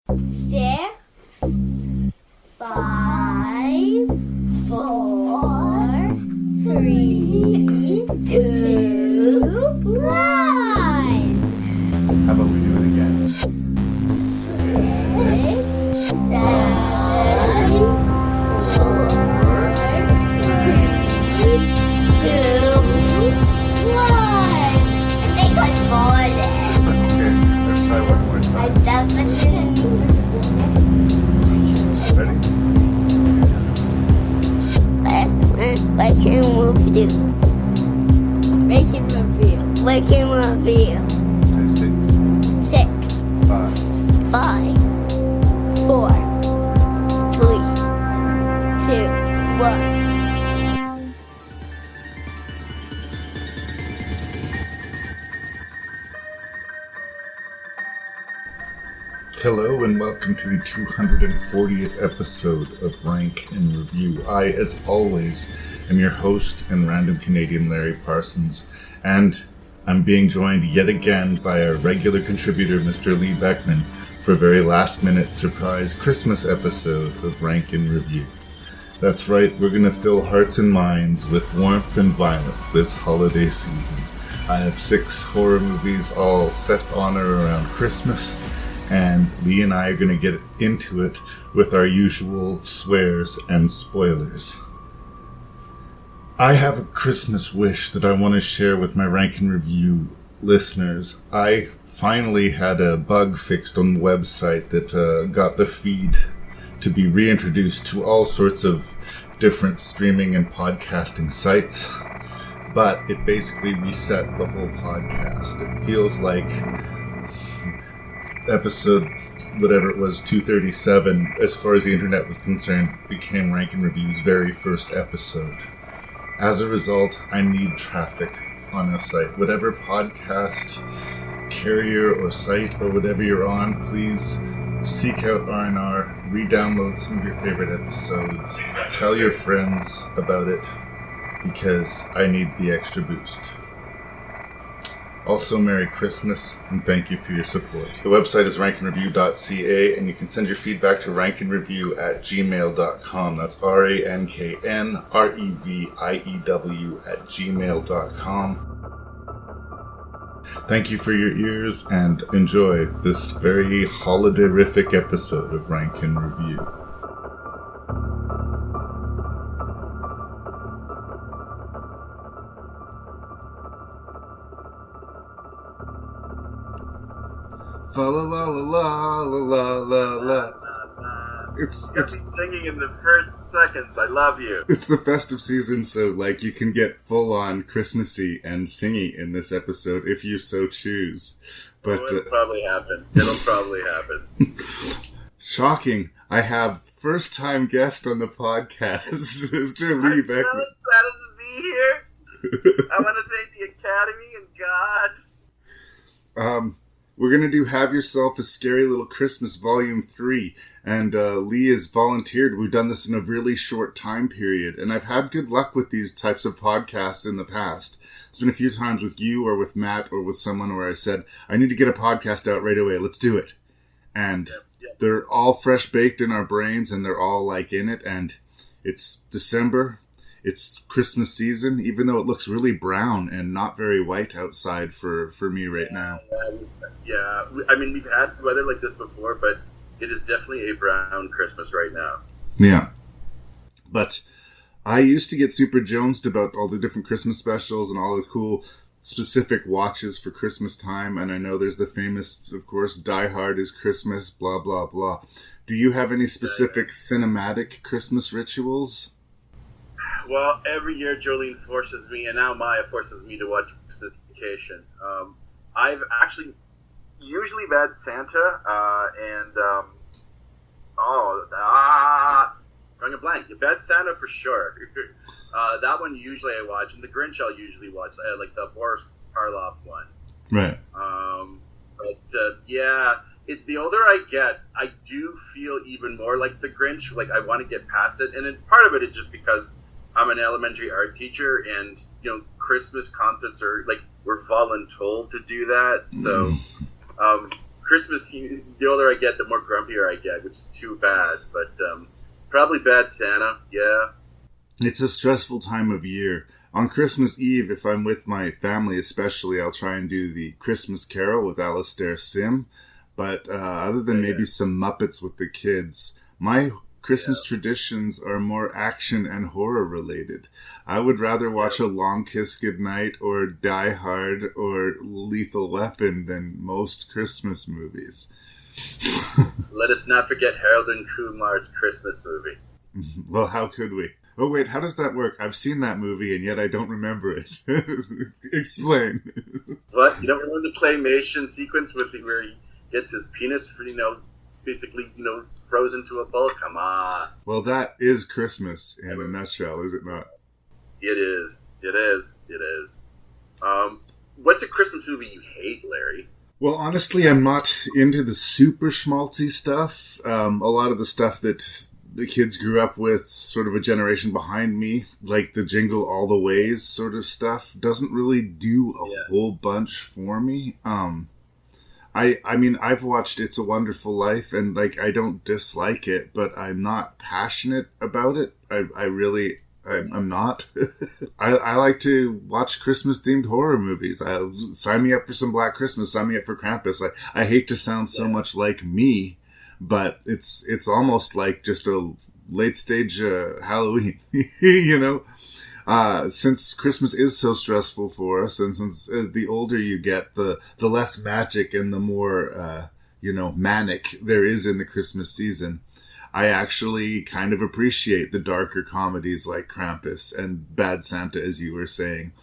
6, 5, 4, 3, 2, 1. How about we do it again? 6, 7, 4, 3, 2, 1. I think I farted. Okay, let's try one more time. I definitely Ready? Ranking review. Ranking review. Say 6, 6, 5. 5, 4, 3, 2, 1. Hello and welcome to the 240th episode of Rank and Review. I, as always, am your host and random Canadian Larry Parsons, and I'm being joined yet again by our regular contributor, Mr. Lee Beckmann, for a very last-minute surprise Christmas episode of Rank and Review. That's right, we're going to fill hearts and minds with warmth and violence this holiday season. I have 6 horror movies all set on or around Christmas, and Lee and I are going to get into it with our usual swears and spoilers. I have a Christmas wish that I want to share with my Rank and Review listeners. I finally had a bug fixed on the website that got the feed to be reintroduced to all sorts of different streaming and podcasting sites, but it basically reset the whole podcast. It feels like episode, whatever it was, 237, as far as the internet was concerned, became Rank and Review's very first episode. As a result, I need traffic on a site. Whatever podcast carrier or site or whatever you're on, please seek out R&R, re-download some of your favorite episodes, tell your friends about it, because I need the extra boost. Also, Merry Christmas, and thank you for your support. The website is Ranknreview.ca, and you can send your feedback to ranknreview@gmail.com. That's RANKNREVIEW@gmail.com. Thank you for your ears, and enjoy this very holiday-rific episode of Rank and Review. Fa la la la la la la la. It's singing in the first seconds. I love you. It's the festive season, so like you can get full on Christmassy and singing in this episode if you so choose. But it'll probably happen. It'll probably happen. Shocking! I have first time guest on the podcast, Mr. Lee Beckmann. I'm so excited to be here. I want to thank the Academy and God. We're going to do Have Yourself a Scary Little Christmas Volume 3, and Lee has volunteered. We've done this in a really short time period, and I've had good luck with these types of podcasts in the past. It's been a few times with you or with Matt or with someone where I said, I need to get a podcast out right away. Let's do it. And they're all fresh baked in our brains, and they're all like in it, and it's December. It's Christmas season, even though it looks really brown and not very white outside for me right now. Yeah, I mean, we've had weather like this before, but it is definitely a brown Christmas right now. Yeah. But I used to get super jonesed about all the different Christmas specials and all the cool specific watches for Christmas time. And I know there's the famous, of course, Die Hard is Christmas, blah, blah, blah. Do you have any specific cinematic Christmas rituals? Well, every year Jolene forces me, and now Maya forces me to watch Christmas Vacation. I've actually usually Bad Santa, drawing a blank. Bad Santa for sure. That one usually I watch, and the Grinch I'll usually watch, like the Boris Karloff one. Right. It's the older I get, I do feel even more like the Grinch. Like I want to get past it, and then part of it is just because I'm an elementary art teacher, and Christmas concerts are like we're voluntold to do that. So Christmas, the older I get, the more grumpier I get, which is too bad. But probably Bad Santa, yeah. It's a stressful time of year. On Christmas Eve, if I'm with my family especially, I'll try and do the Christmas Carol with Alastair Sim. But other than maybe some Muppets with the kids, my Christmas traditions are more action and horror related. I would rather watch A Long Kiss Goodnight or Die Hard or Lethal Weapon than most Christmas movies. Let us not forget Harold and Kumar's Christmas movie. Well, how could we? Oh, wait, how does that work? I've seen that movie, and yet I don't remember it. Explain. What? You don't remember the claymation sequence where he gets his penis, basically, frozen to a bowl? Come on. Well, that is Christmas in a nutshell, is it not? It is. It is. It is. What's a Christmas movie you hate, Larry? Well, honestly, I'm not into the super schmaltzy stuff. A lot of the stuff that the kids grew up with, sort of a generation behind me, like the Jingle All the Ways sort of stuff, doesn't really do a whole bunch for me. I mean, I've watched It's a Wonderful Life, and, I don't dislike it, but I'm not passionate about it. I'm not. I like to watch Christmas-themed horror movies. Sign me up for some Black Christmas, sign me up for Krampus. I hate to sound so much like me, but it's almost like just a late-stage Halloween, Since Christmas is so stressful for us, and since the older you get, the less magic and the more, manic there is in the Christmas season, I actually kind of appreciate the darker comedies like Krampus and Bad Santa, as you were saying.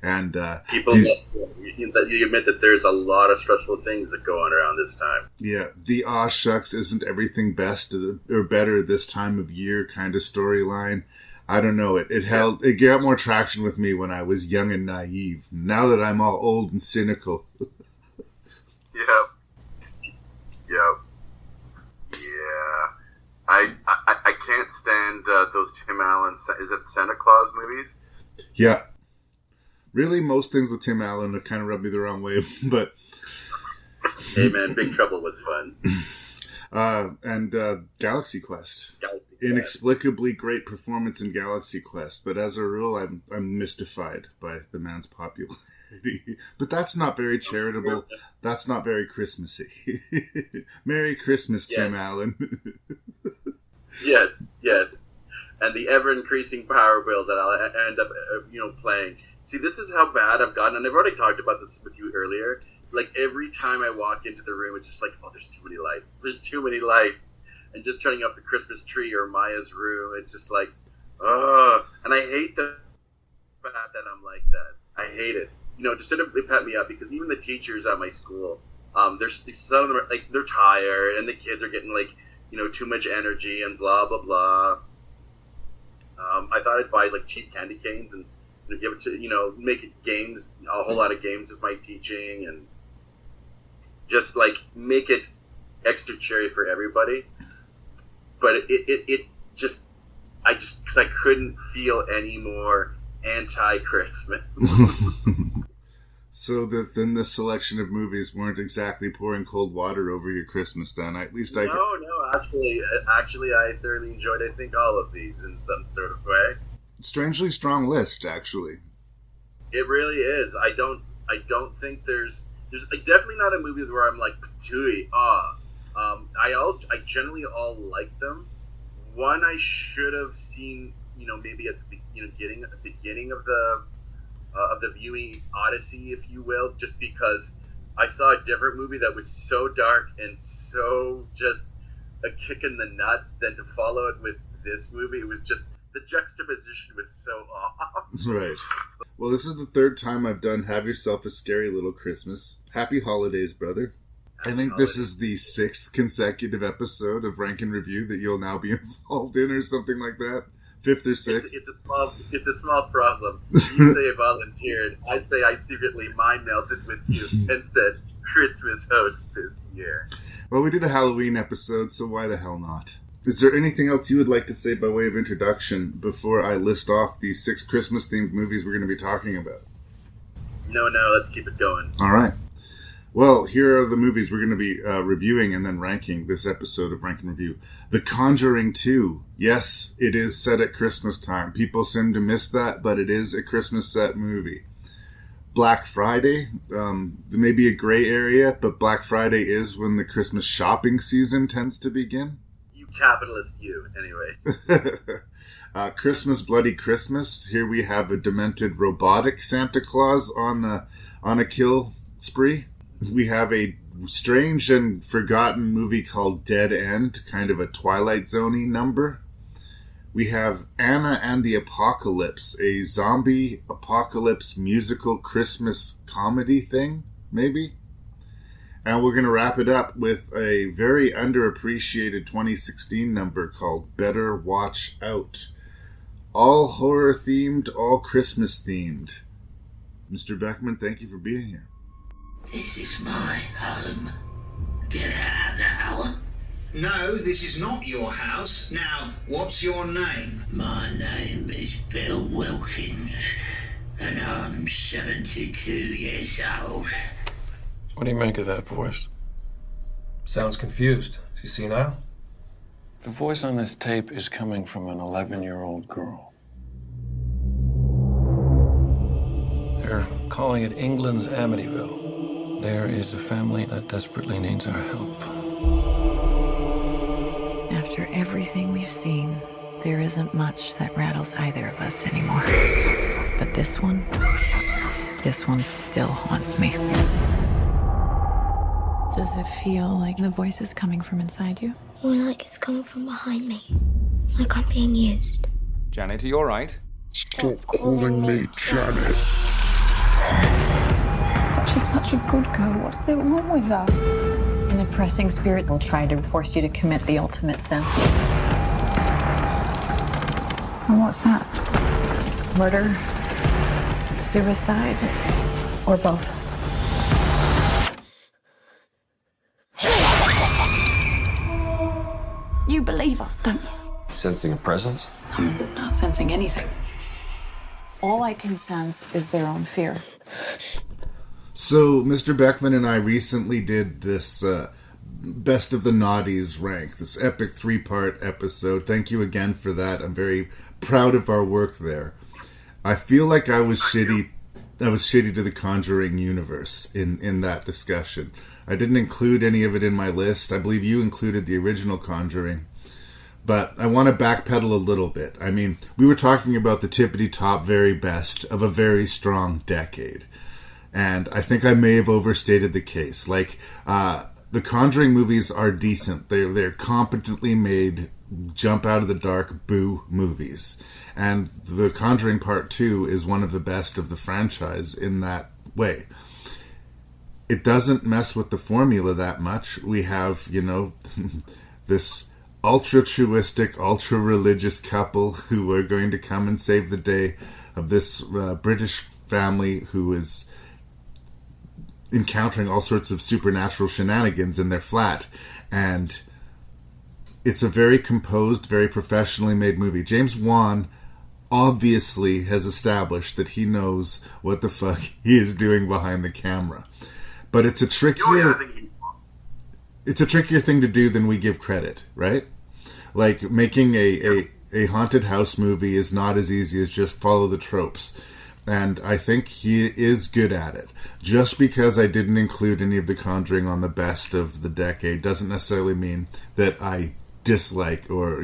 And you admit that there's a lot of stressful things that go on around this time. Yeah, the aw shucks, isn't everything best or better this time of year kind of storyline. I don't know. It got more traction with me when I was young and naive. Now that I'm all old and cynical. Yep. Yeah. I can't stand those Tim Allen. Is it Santa Claus movies? Yeah. Really, most things with Tim Allen kind of rub me the wrong way, but... Hey, man, Big Trouble was fun. And Galaxy Quest. Inexplicably great performance in Galaxy Quest, but as a rule, I'm mystified by the man's popularity. But that's not very charitable. That's not very Christmassy. Merry Christmas, yes. Tim Allen. Yes. And the ever-increasing power wheel that I'll end up, playing. See, this is how bad I've gotten, and I've already talked about this with you earlier. Every time I walk into the room, it's just there's too many lights. There's too many lights. And just turning off the Christmas tree or Maya's room, it's just ugh. And I hate the fact that I'm like that. I hate it. Just sort of pet me up, because even the teachers at my school, there's some of them are, they're tired, and the kids are getting too much energy and blah blah blah. I thought I'd buy cheap candy canes and give it to make it games, a whole lot of games with my teaching, and just make it extra cherry for everybody. But because I couldn't feel any more anti-Christmas. So then the selection of movies weren't exactly pouring cold water over your Christmas then. At least I... No, actually I thoroughly enjoyed, I think, all of these in some sort of way. Strangely strong list, actually. It really is. I don't think there's definitely not a movie where I'm patooey. I generally all like them. One I should have seen, maybe at the beginning of the viewing odyssey, if you will, just because I saw a different movie that was so dark and so just a kick in the nuts. Then to follow it with this movie, it was just, the juxtaposition was so off. Right. Well, this is the third time I've done Have Yourself a Scary Little Christmas. Happy holidays, brother. I think this is the 6th consecutive episode of Rank and Review that you'll now be involved in, or something like that. 5th or 6th. It's a small problem. You say I volunteered. I say I secretly mind melted with you and said Christmas host this year. Well, we did a Halloween episode, so why the hell not? Is there anything else you would like to say by way of introduction before I list off the 6 Christmas-themed movies we're going to be talking about? No, let's keep it going. All right. Well, here are the movies we're going to be reviewing and then ranking this episode of Rank and Review. The Conjuring 2. Yes, it is set at Christmas time. People seem to miss that, but it is a Christmas set movie. Black Friday. There may be a gray area, but Black Friday is when the Christmas shopping season tends to begin. You capitalist you, anyways. Christmas Bloody Christmas. Here we have a demented robotic Santa Claus on a kill spree. We have a strange and forgotten movie called Dead End, kind of a Twilight Zone-y number. We have Anna and the Apocalypse, a zombie apocalypse musical Christmas comedy thing, maybe? And we're going to wrap it up with a very underappreciated 2016 number called Better Watch Out. All horror-themed, all Christmas-themed. Mr. Beckmann, thank you for being here. This is my home. Get out now. No, this is not your house. Now, what's your name? My name is Bill Wilkins, and I'm 72 years old. What do you make of that voice? Sounds confused. Is he senile? The voice on this tape is coming from an 11-year-old girl. They're calling it England's Amityville. There is a family that desperately needs our help. After everything we've seen, there isn't much that rattles either of us anymore. But this one still haunts me. Does it feel like the voice is coming from inside you? More like it's coming from behind me. Like I'm being used. Janet, are you all right? Stop calling me Janet. She's such a good girl. What's it wrong with her? An oppressing spirit will try to force you to commit the ultimate sin. And what's that? Murder, suicide, or both. You believe us, don't you? Sensing a presence? I'm not sensing anything. All I can sense is their own fear. So, Mr. Beckmann and I recently did this Best of the Naughties rank, this epic 3-part episode. Thank you again for that. I'm very proud of our work there. I feel like I was shitty to the Conjuring universe in that discussion. I didn't include any of it in my list. I believe you included the original Conjuring. But I want to backpedal a little bit. I mean, we were talking about the tippity-top very best of a very strong decade. And I think I may have overstated the case. Like, the Conjuring movies are decent. They're competently made, jump out of the dark, boo movies. And The Conjuring Part 2 is one of the best of the franchise in that way. It doesn't mess with the formula that much. We have, this ultra-truistic, ultra-religious couple who are going to come and save the day of this British family who is encountering all sorts of supernatural shenanigans in their flat. And it's a very composed, very professionally made movie. James Wan obviously has established that he knows what the fuck he is doing behind the camera. But it's a trickier thing to do than we give credit, right? Like, making a haunted house movie is not as easy as just follow the tropes. And I think he is good at it. Just because I didn't include any of The Conjuring on the best of the decade doesn't necessarily mean that I dislike or,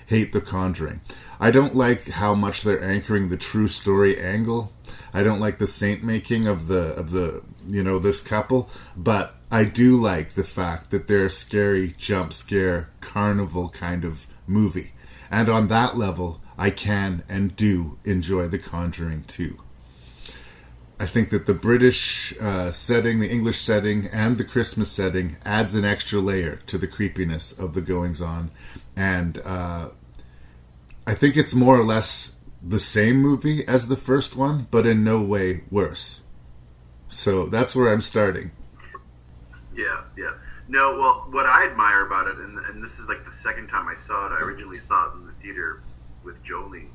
hate The Conjuring. I don't like how much they're anchoring the true story angle. I don't like the saint making of the this couple, but I do like the fact that they're a scary jump scare carnival kind of movie. And on that level, I can and do enjoy The Conjuring 2. I think that the British setting, the English setting, and the Christmas setting adds an extra layer to the creepiness of the goings-on. And I think it's more or less the same movie as the first one, but in no way worse. So that's where I'm starting. Yeah. No, well, what I admire about it, and this is like the second time I saw it, I originally saw it in the theater with Jolie,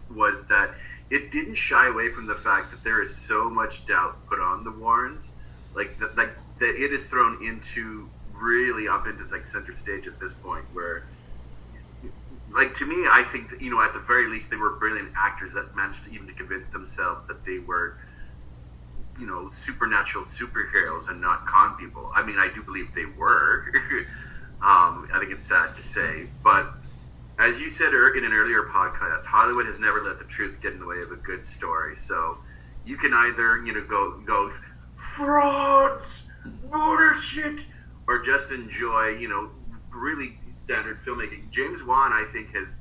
was that it didn't shy away from the fact that there is so much doubt put on the Warrens It is thrown into really up into like center stage at this point, where, like, to me, I think that, at the very least, they were brilliant actors that managed to convince themselves that they were, supernatural superheroes and not con people. I mean, I do believe they were. I think it's sad to say, but as you said in an earlier podcast, Hollywood has never let the truth get in the way of a good story. So you can either, go frauds, bullshit, or just enjoy, really standard filmmaking. James Wan, I think, has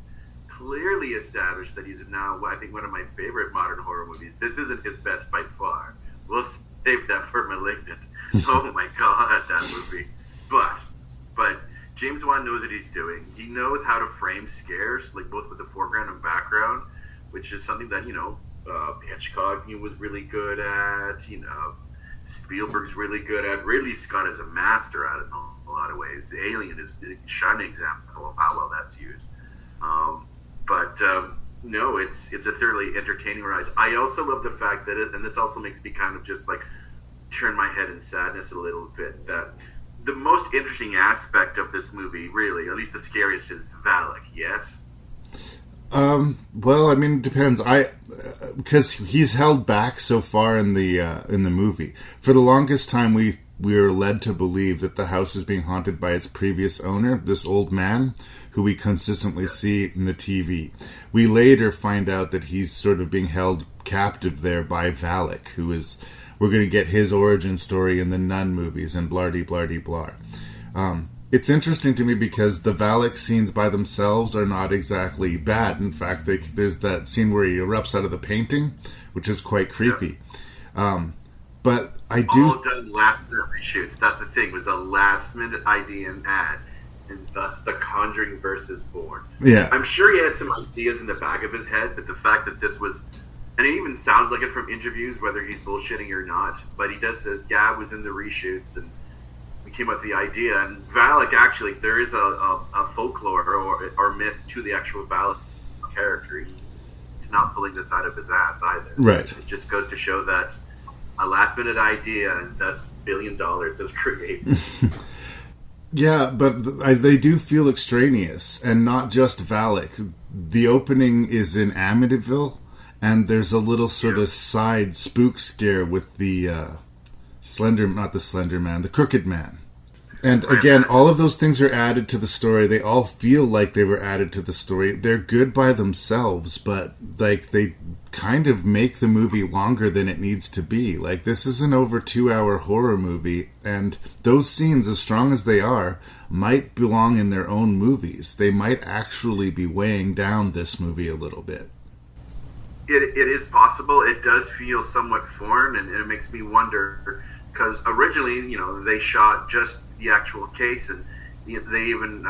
clearly established that he's now, I think, one of my favorite modern horror movies. This isn't his best by far. We'll save that for Malignant. Oh my god, that movie. But James Wan knows what he's doing. He knows how to frame scares, like both with the foreground and background, which is something that, Hitchcock was really good at, Spielberg's really good at. Ridley Scott is a master at it in a lot of ways. The Alien is a shining example of how well that's used. No, it's a thoroughly entertaining ride. I also love the fact that and this also makes me kind of just like turn my head in sadness a little bit, that the most interesting aspect of this movie, really, at least the scariest, is Valak, yes? Well, I mean, it depends. Because he's held back so far in the movie. For the longest time, we were led to believe that the house is being haunted by its previous owner, this old man, who we consistently see in the TV. We later find out that he's sort of being held captive there by Valak, who is... We're going to get his origin story in the Nun movies and blah-de-blah-de-blah. It's interesting to me because the Valak scenes by themselves are not exactly bad. In fact, there's that scene where he erupts out of the painting, which is quite creepy. But I do... All done last-minute reshoots. That's the thing. It was a last-minute idea and ad. And thus the Conjuring verse is born. Yeah. I'm sure he had some ideas in the back of his head, but the fact that this was... And it even sounds like it from interviews, whether he's bullshitting or not. But he does says, I was in the reshoots, and we came up with the idea. And Valak, actually, there is a folklore or myth to the actual Valak character. He's not pulling this out of his ass either. Right. It just goes to show that a last-minute idea, and thus $1 billion is created. Yeah, but they do feel extraneous, and not just Valak. The opening is in Amityville, and there's a little sort of side spook scare with the the Crooked Man. And again, all of those things are added to the story. They all feel like they were added to the story. They're good by themselves, but like they kind of make the movie longer than it needs to be. Like, this is an over 2-hour horror movie, and those scenes, as strong as they are, might belong in their own movies. They might actually be weighing down this movie a little bit. It is possible. It does feel somewhat foreign, and it makes me wonder, because originally, they shot just the actual case, and they even,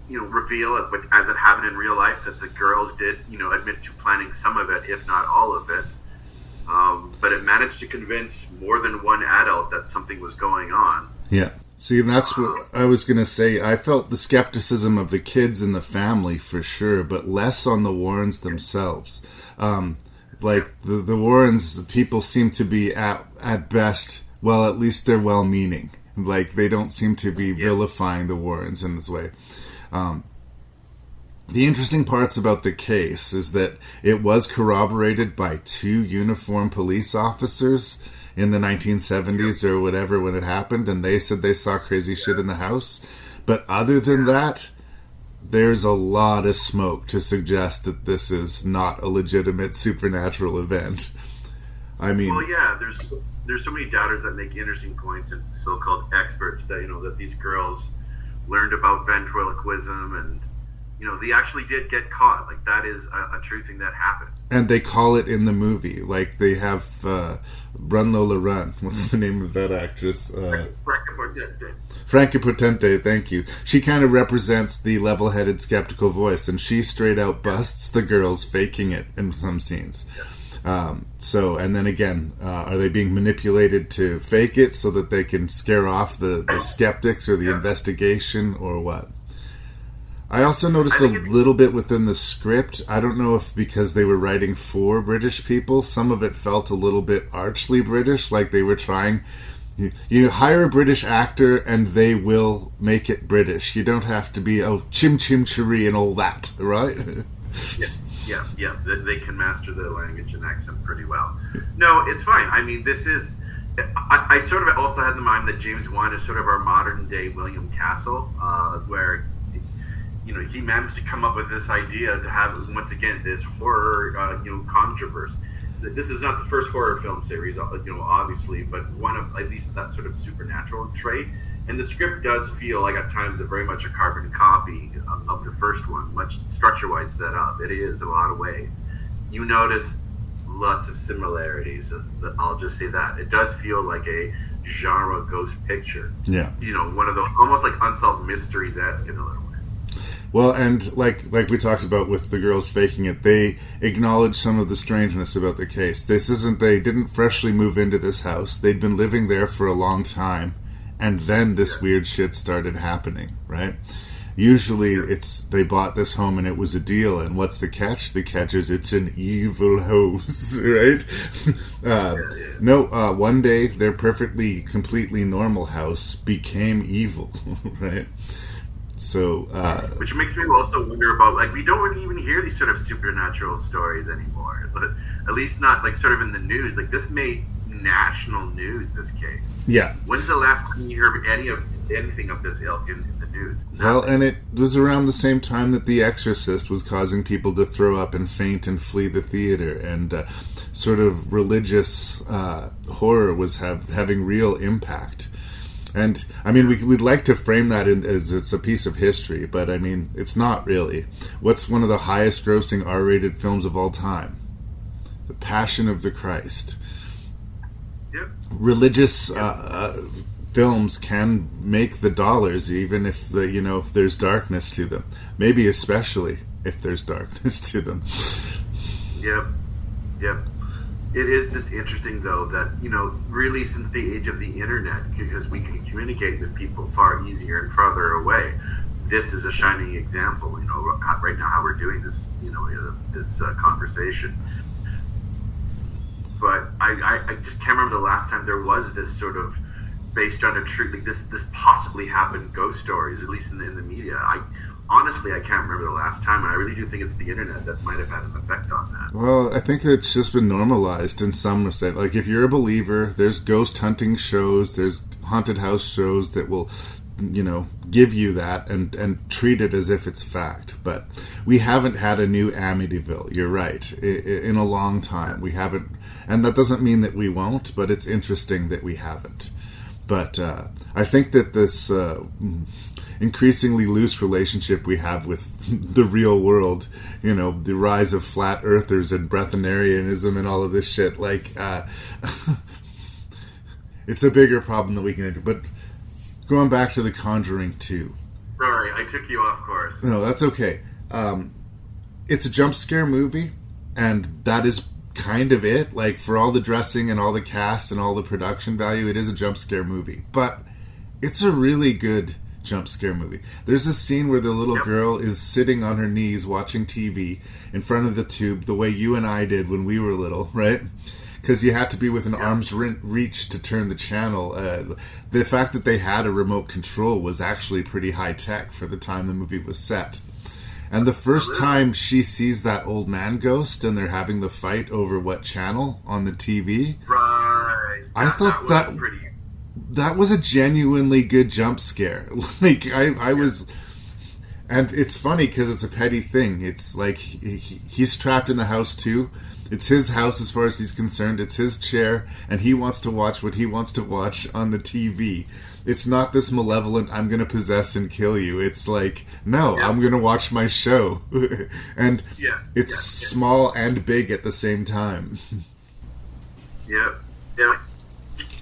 reveal it, as it happened in real life, that the girls did, admit to planning some of it, if not all of it. But it managed to convince more than one adult that something was going on. Yeah. See, that's what I was going to say. I felt the skepticism of the kids and the family for sure, but less on the Warrens themselves. The Warrens, people seem to be at best, well, at least they're well-meaning. Like, they don't seem to be vilifying the Warrens in this way. The interesting parts about the case is that it was corroborated by 2 uniformed police officers in the 1970s or whatever when it happened, and they said they saw crazy shit in the house. But other than that, there's a lot of smoke to suggest that this is not a legitimate supernatural event. I mean... Well, yeah, there's so many doubters that make interesting points, and so-called experts that, that these girls learned about ventriloquism, and, they actually did get caught. Like, that is a true thing that happened. And they call it in the movie. Like, they have Run Lola Run. What's the name of that actress? Franca Potente, thank you. She kind of represents the level-headed, skeptical voice, and she straight out busts the girls faking it in some scenes. And then again, are they being manipulated to fake it so that they can scare off the skeptics or the investigation, or what? I also noticed a little bit within the script. I don't know if because they were writing for British people, some of it felt a little bit archly British, like they were trying. You hire a British actor and they will make it British. You don't have to be chim chim cheree and all that, right? Yeah. They can master the language and accent pretty well. No, it's fine. I mean, this is. I sort of also had in mind that James Wan is sort of our modern day William Castle, where he managed to come up with this idea to have once again this horror controversy. This is not the first horror film series, obviously, but one of at least that sort of supernatural trait. And the script does feel like at times very much a carbon copy of the first one, much structure-wise set up. It is in a lot of ways. You notice lots of similarities. I'll just say that it does feel like a genre ghost picture. Yeah, one of those almost like Unsolved Mysteries-esque in a little way. Well, and like we talked about with the girls faking it, they acknowledge some of the strangeness about the case. They didn't freshly move into this house. They'd been living there for a long time, and then this weird shit started happening, right? Usually they bought this home and it was a deal, and what's the catch? The catch is it's an evil house, right? No, one day their perfectly, completely normal house became evil, right? So, which makes me also wonder about, we don't really even hear these sort of supernatural stories anymore, but at least not sort of in the news. This made national news, this case. Yeah. When's the last time you heard anything of this ilk in the news? Well, and it was around the same time that The Exorcist was causing people to throw up and faint and flee the theater, and sort of religious horror was having real impact. And, I mean, we'd like to frame that as it's a piece of history, but, I mean, it's not really. What's one of the highest grossing R-rated films of all time? The Passion of the Christ. Yep. Religious films can make the dollars, even if if there's darkness to them. Maybe especially if there's darkness to them. Yep. It is just interesting, though, that, really since the age of the internet, because we can communicate with people far easier and farther away, this is a shining example, right now how we're doing this, this conversation. But I just can't remember the last time there was this sort of based on a true, this possibly happened ghost stories, at least in the media. Honestly, I can't remember the last time, and I really do think it's the internet that might have had an effect on that. Well, I think it's just been normalized in some respect. If you're a believer, there's ghost hunting shows, there's haunted house shows that will, give you that and treat it as if it's fact. But we haven't had a new Amityville, you're right, in a long time. We haven't, and that doesn't mean that we won't, but it's interesting that we haven't. But I think that this increasingly loose relationship we have with the real world, the rise of flat earthers and breatharianism and all of this shit, it's a bigger problem that we can do. But going back to The Conjuring 2. Sorry, I took you off course. No, that's okay. It's a jump scare movie, and that is kind of it. For all the dressing and all the cast and all the production value, it is a jump scare movie. But it's a really good jump scare movie. There's a scene where the little girl is sitting on her knees watching TV in front of the tube, the way you and I did when we were little, right? Because you had to be within arm's reach to turn the channel. The fact that they had a remote control was actually pretty high tech for the time the movie was set. And the first time she sees that old man ghost and they're having the fight over what channel on the TV, right? I thought that was a genuinely good jump scare. I was, and it's funny because it's a petty thing. It's he's trapped in the house too. It's his house as far as he's concerned. It's his chair, and he wants to watch what he wants to watch on the TV. It's not this malevolent, I'm going to possess and kill you. It's no, I'm going to watch my show. And it's small and big at the same time. Yeah.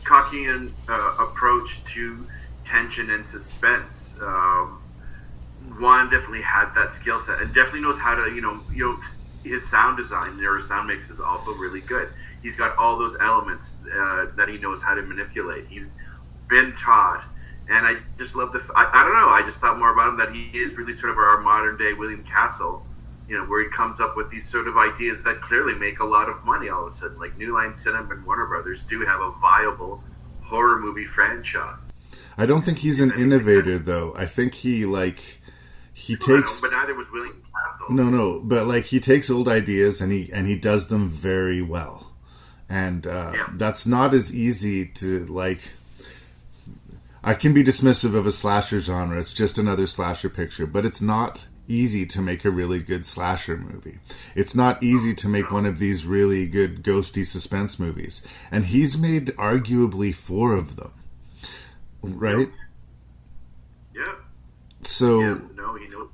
Cockian approach to tension and suspense. Juan definitely has that skill set and definitely knows how to, his sound design, their sound mix is also really good. He's got all those elements that he knows how to manipulate. He's been taught And I just love I don't know, I just thought more about him that he is really sort of our modern day William Castle, where he comes up with these sort of ideas that clearly make a lot of money all of a sudden. Like New Line Cinema and Warner Brothers do have a viable horror movie franchise. I don't think he's an innovator, though. I think he takes... but neither was William Castle. No, but he takes old ideas and he does them very well. And that's not as easy to, I can be dismissive of a slasher genre. It's just another slasher picture. But it's not easy to make a really good slasher movie. It's not easy to make one of these really good ghosty suspense movies. And he's made arguably 4 of them. Right? Yeah. So... Yeah, no, he knows.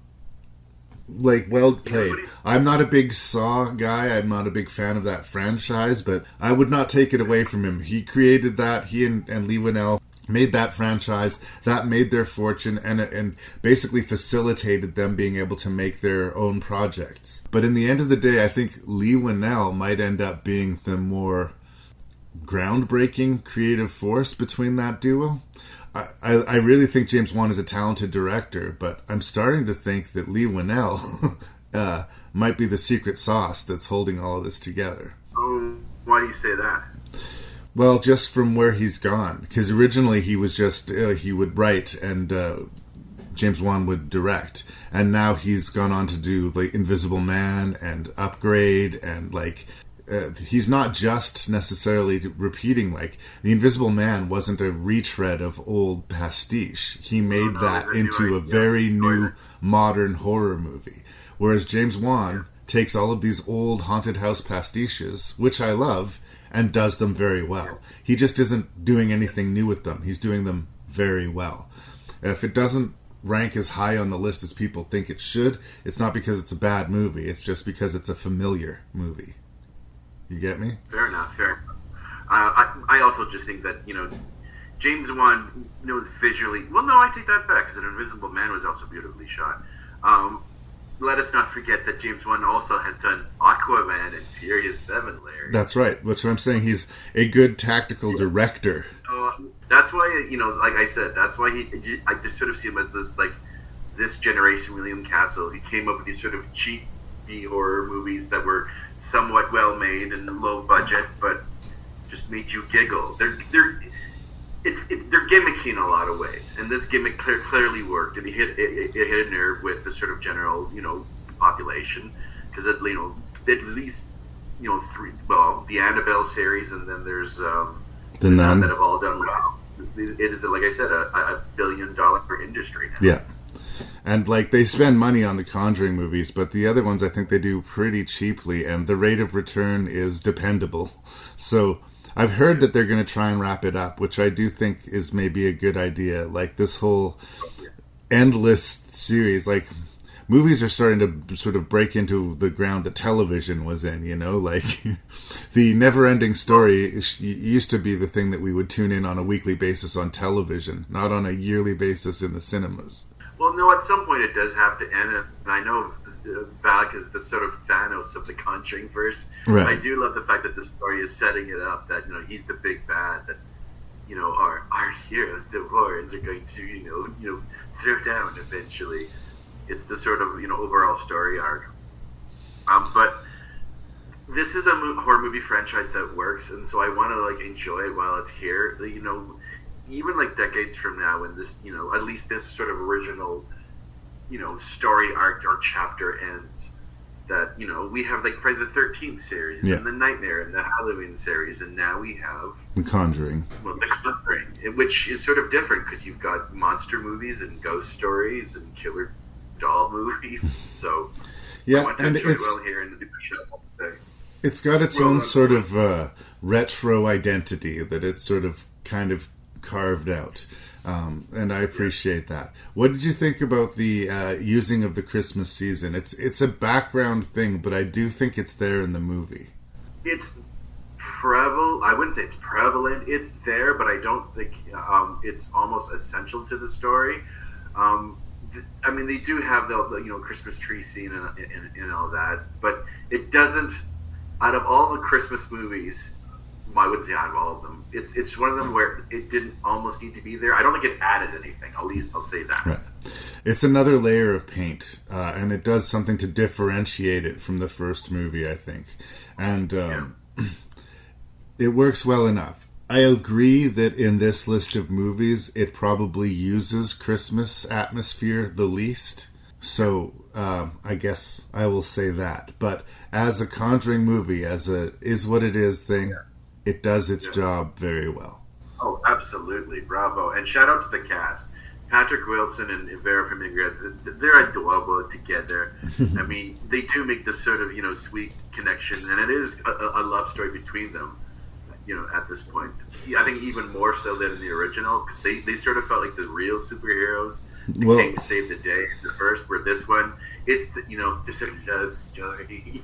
Well played. I'm not a big Saw guy. I'm not a big fan of that franchise, but I would not take it away from him. He created that. He and Lee Winnell made that franchise. That made their fortune and basically facilitated them being able to make their own projects. But in the end of the day, I think Lee Winnell might end up being the more groundbreaking creative force between that duo. I really think James Wan is a talented director, but I'm starting to think that Lee Winnell might be the secret sauce that's holding all of this together. Oh, why do you say that? Well, just from where he's gone. Because originally he was just, he would write and James Wan would direct. And now he's gone on to do Invisible Man and Upgrade and he's not just necessarily repeating. The Invisible Man wasn't a retread of old pastiche. He made that into a very new modern horror movie. Whereas James Wan takes all of these old haunted house pastiches, which I love, and does them very well. He just isn't doing anything new with them. He's doing them very well. If it doesn't rank as high on the list as people think it should, it's not because it's a bad movie. It's just because it's a familiar movie. You get me? Fair enough. I also just think that, James Wan knows visually... Well, no, I take that back, because An Invisible Man was also beautifully shot. Let us not forget that James Wan also has done Aquaman and Furious 7, Larry. That's right. That's what I'm saying. He's a good tactical director. That's why, like I said, that's why I just sort of see him as this generation William Castle. He came up with these sort of cheap B-horror movies that were somewhat well made and low budget, but just made you giggle. They're gimmicky in a lot of ways, and this gimmick clearly worked, and it hit a nerve with the sort of general population, because at least 3, the Annabelle series, and then there's the Nun that have all done well. It is, like I said, a $1 billion industry now. Yeah. And they spend money on the Conjuring movies, but the other ones I think they do pretty cheaply, and the rate of return is dependable. So I've heard that they're going to try and wrap it up, which I do think is maybe a good idea. This whole endless series, movies are starting to sort of break into the ground that television was in, the never-ending story used to be the thing that we would tune in on a weekly basis on television, not on a yearly basis in the cinemas. Well, no, at some point it does have to end, and I know Valak is the sort of Thanos of the Conjuring verse. Right. I do love the fact that the story is setting it up that he's the big bad, that our heroes, the Warrens, are going to throw down eventually. It's the sort of overall story arc. But this is a horror movie franchise that works, and so I want to enjoy it while it's here. Even decades from now, when this, at least this sort of original, story arc or chapter ends, that, we have Friday the 13th series, and the Nightmare, and the Halloween series, and now we have The Conjuring. Well, The Conjuring, which is sort of different, because you've got monster movies and ghost stories and killer doll movies, so yeah, I want to and enjoy it's well here in the show. It's got its own sort of retro identity that it's sort of kind of carved out, and I appreciate that. What did you think about the using of the Christmas season? It's a background thing, but I do think it's there in the movie. It's prevalent. I wouldn't say it's prevalent. It's there, but I don't think it's almost essential to the story. I mean, they do have the Christmas tree scene and all that, but it doesn't. Out of all the Christmas movies, Well, I wouldn't say out of all of them. It's one of them where it didn't almost need to be there. I don't think it added anything. I'll say that. Right. It's another layer of paint, and it does something to differentiate it from the first movie, I think. And it works well enough. I agree that in this list of movies, it probably uses Christmas atmosphere the least. So I guess I will say that. But as a Conjuring movie, as a is what it is thing, it does its job very well. Oh, absolutely. Bravo. And shout out to the cast. Patrick Wilson and Vera Farmiga, they're adorable together. I mean, they do make this sort of, sweet connection. And it is a love story between them, at this point. I think even more so than in the original, because they sort of felt like the real superheroes. They came to save the day. The first, where this one, it's the sort of love story.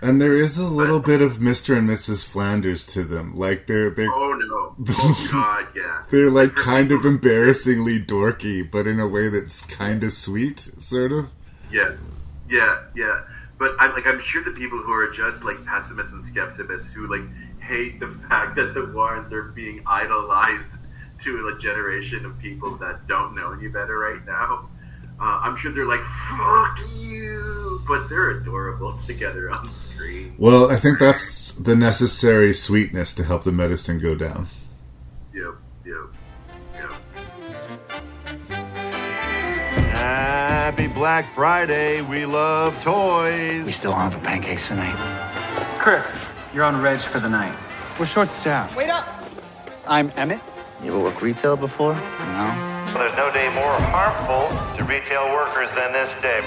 And there is a little bit of Mr. and Mrs. Flanders to them. Like they're oh no, oh god, yeah. They're like kind of embarrassingly dorky, but in a way that's kind of sweet, sort of. Yeah. But I'm sure the people who are just like pessimists and skeptics who like hate the fact that the Warrens are being idolized to a generation of people that don't know any better right now. I'm sure they're like, fuck you, but they're adorable together on screen. Well, I think that's the necessary sweetness to help the medicine go down. Yep. Happy Black Friday. We love toys. We still on for pancakes tonight? Chris, you're on Reg for the night. We're short-staffed. Wait up! I'm Emmett. You ever worked retail before? No. Well, there's no day more harmful to retail workers than this day.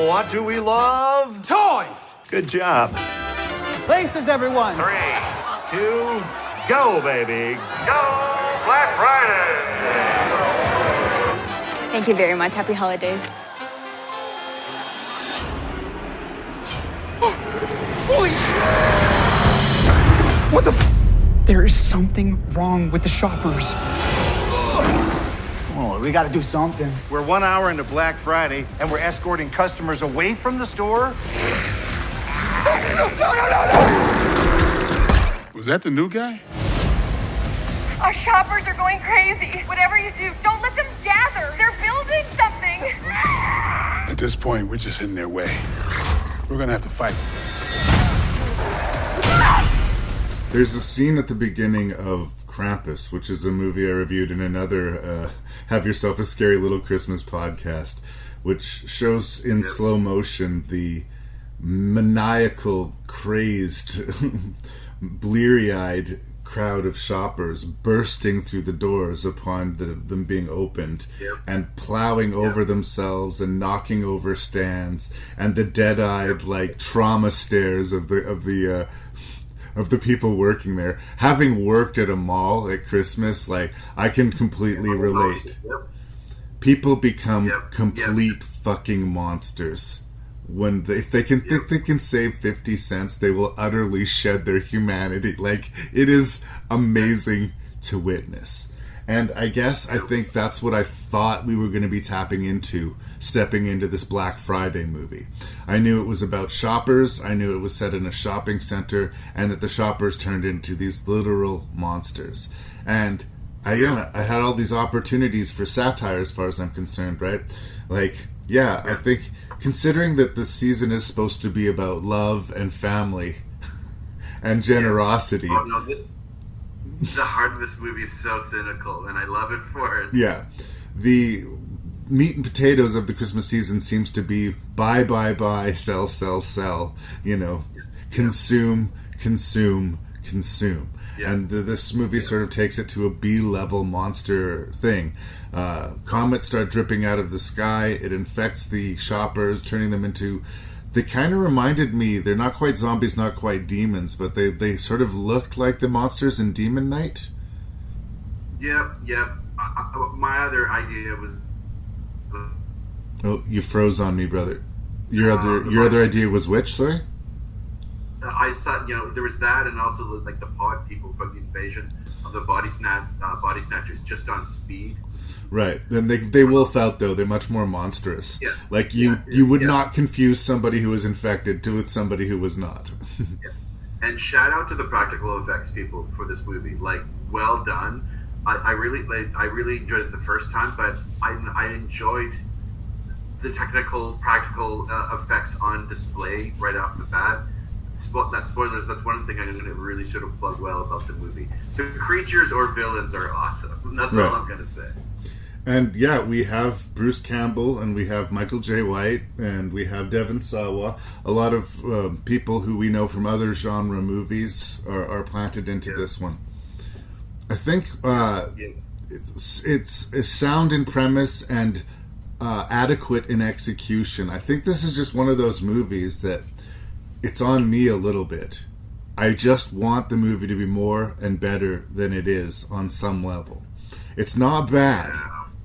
What do we love? Toys! Good job. Places, everyone! 3, 2, go, baby. Go Black Friday! Thank you very much. Happy holidays. Holy shit! What the There is something wrong with the shoppers. Oh, we gotta do something. We're 1 hour into Black Friday, and we're escorting customers away from the store? No. Was that the new guy? Our shoppers are going crazy. Whatever you do, don't let them gather. They're building something. At this point, we're just in their way. We're gonna have to fight. There's a scene at the beginning of Krampus, which is a movie I reviewed in another Have Yourself a Scary Little Christmas podcast, which shows in slow motion the maniacal, crazed, bleary-eyed crowd of shoppers bursting through the doors upon them being opened, and plowing over themselves and knocking over stands, and the dead-eyed like trauma stares of the people working there. Having worked at a mall at Christmas, like, I can completely relate. People become complete fucking monsters. When if they can think they can save 50 cents, they will utterly shed their humanity. Like, it is amazing to witness. And I think that's what I thought we were going to be tapping into, stepping into this Black Friday movie. I knew it was about shoppers, I knew it was set in a shopping center, and that the shoppers turned into these literal monsters. And I had all these opportunities for satire as far as I'm concerned, right? Like, I think considering that this season is supposed to be about love and family and generosity. Oh, no, the heart of this movie is so cynical, and I love it for it. Yeah. The meat and potatoes of the Christmas season seems to be buy, sell, consume. Yeah. And this movie sort of takes it to a B-level monster thing. Comets start dripping out of the sky. It infects the shoppers, turning them into... They kind of reminded me, they're not quite zombies, not quite demons, but they sort of looked like the monsters in Demon Knight. Yep. My other idea was... Oh, you froze on me, brother. Your other idea was which, sorry? I saw, there was that, and also like the pod people from the invasion of the body snatchers just on speed. Right. And they wolf out, though. They're much more monstrous. Yeah. Like, you would not confuse somebody who was infected with somebody who was not. Yeah. And shout out to the practical effects people for this movie. Like, well done. I really enjoyed it the first time, but I enjoyed the technical, practical effects on display right off the bat. Spoilers, that's one thing I'm going to really sort of plug well about the movie. The creatures or villains are awesome. That's all I'm going to say. And yeah, we have Bruce Campbell, and we have Michael J. White, and we have Devon Sawa. A lot of people who we know from other genre movies are planted into this one. I think it's sound in premise and adequate in execution. I think this is just one of those movies that it's on me a little bit. I just want the movie to be more and better than it is on some level. It's not bad,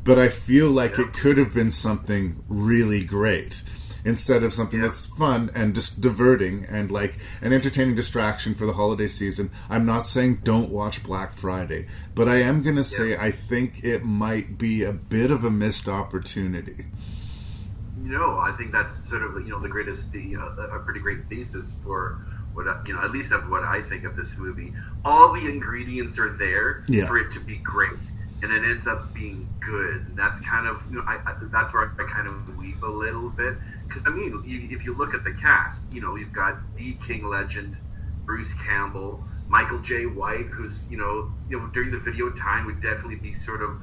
but I feel like it could have been something really great instead of something that's fun and just diverting and like an entertaining distraction for the holiday season. I'm not saying don't watch Black Friday, but I am going to say I think it might be a bit of a missed opportunity. No, I think that's sort of the greatest, a pretty great thesis for what at least of what I think of this movie. All the ingredients are there for it to be great, and it ends up being good. And that's kind of that's where I kind of weep a little bit, because I mean, if you look at the cast, you've got the King legend Bruce Campbell, Michael J. White, who's during the video time would definitely be sort of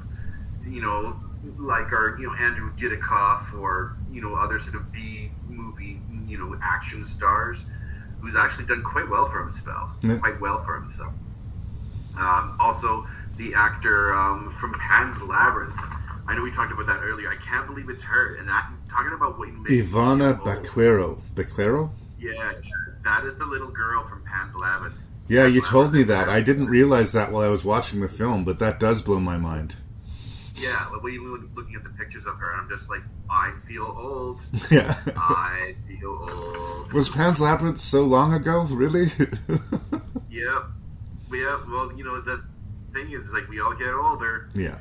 like our Andrew Dittikoff or other sort of B movie action stars, who's actually done quite well for himself. Also the actor from Pan's Labyrinth. I know we talked about that earlier. I can't believe it's her. And talking about what Ivana Baquero? Yeah, that is the little girl from Pan's Labyrinth. Yeah, you told me that. I didn't realize that while I was watching the film, but that does blow my mind. Yeah, looking at the pictures of her, I'm just like, I feel old. Yeah. I feel old. Was Pan's Labyrinth so long ago? Really? Yeah. Well, the thing is, like, we all get older. Yeah.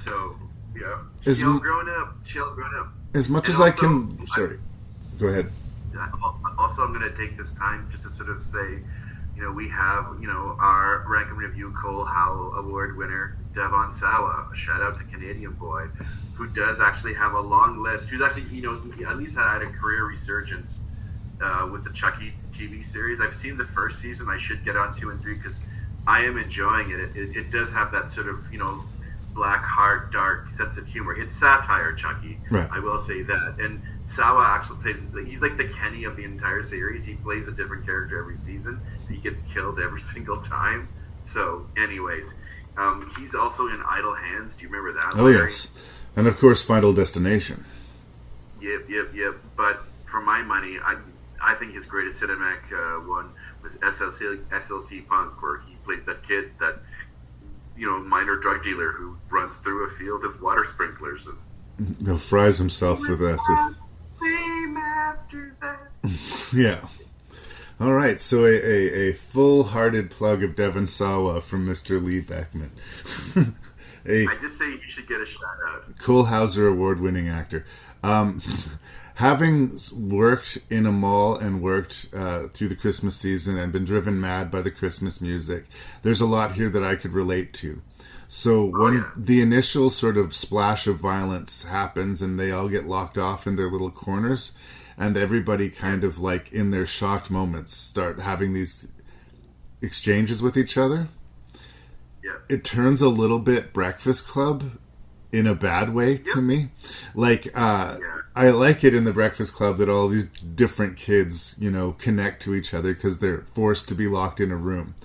So, yeah. Chill growing up. As much and as also, I can... Sorry. Go ahead. Also, I'm going to take this time just to sort of say, we have, our Rank and Review Cole Howell Award winner, Devon Sawa, a shout out to Canadian boy, who does actually have a long list, who's actually, at least had a career resurgence with the Chucky TV series. I've seen the first season. I should get on 2 and 3 because I am enjoying it. It does have that sort of, black heart, dark sense of humor. It's satire, Chucky. Right. I will say that. And Sawa actually plays, he's like the Kenny of the entire series. He plays a different character every season. He gets killed every single time. So, anyways, he's also in Idle Hands. Do you remember that? Oh, Larry? yes. And, of course, Final Destination. Yep. But for my money, I think his greatest cinematic one was SLC Punk, where he plays that kid, that minor drug dealer who runs through a field of water sprinklers and fries himself with acid. Yeah. All right, so a full-hearted plug of Devon Sawa from Mr. Lee Beckmann. I just say you should get a shout out. Cole Hauser award-winning actor. Having worked in a mall and worked through the Christmas season and been driven mad by the Christmas music, there's a lot here that I could relate to. So when the initial sort of splash of violence happens and they all get locked off in their little corners and everybody kind of like in their shocked moments start having these exchanges with each other, it turns a little bit Breakfast Club in a bad way to me. Like, I like it in the Breakfast Club that all these different kids, connect to each other because they're forced to be locked in a room.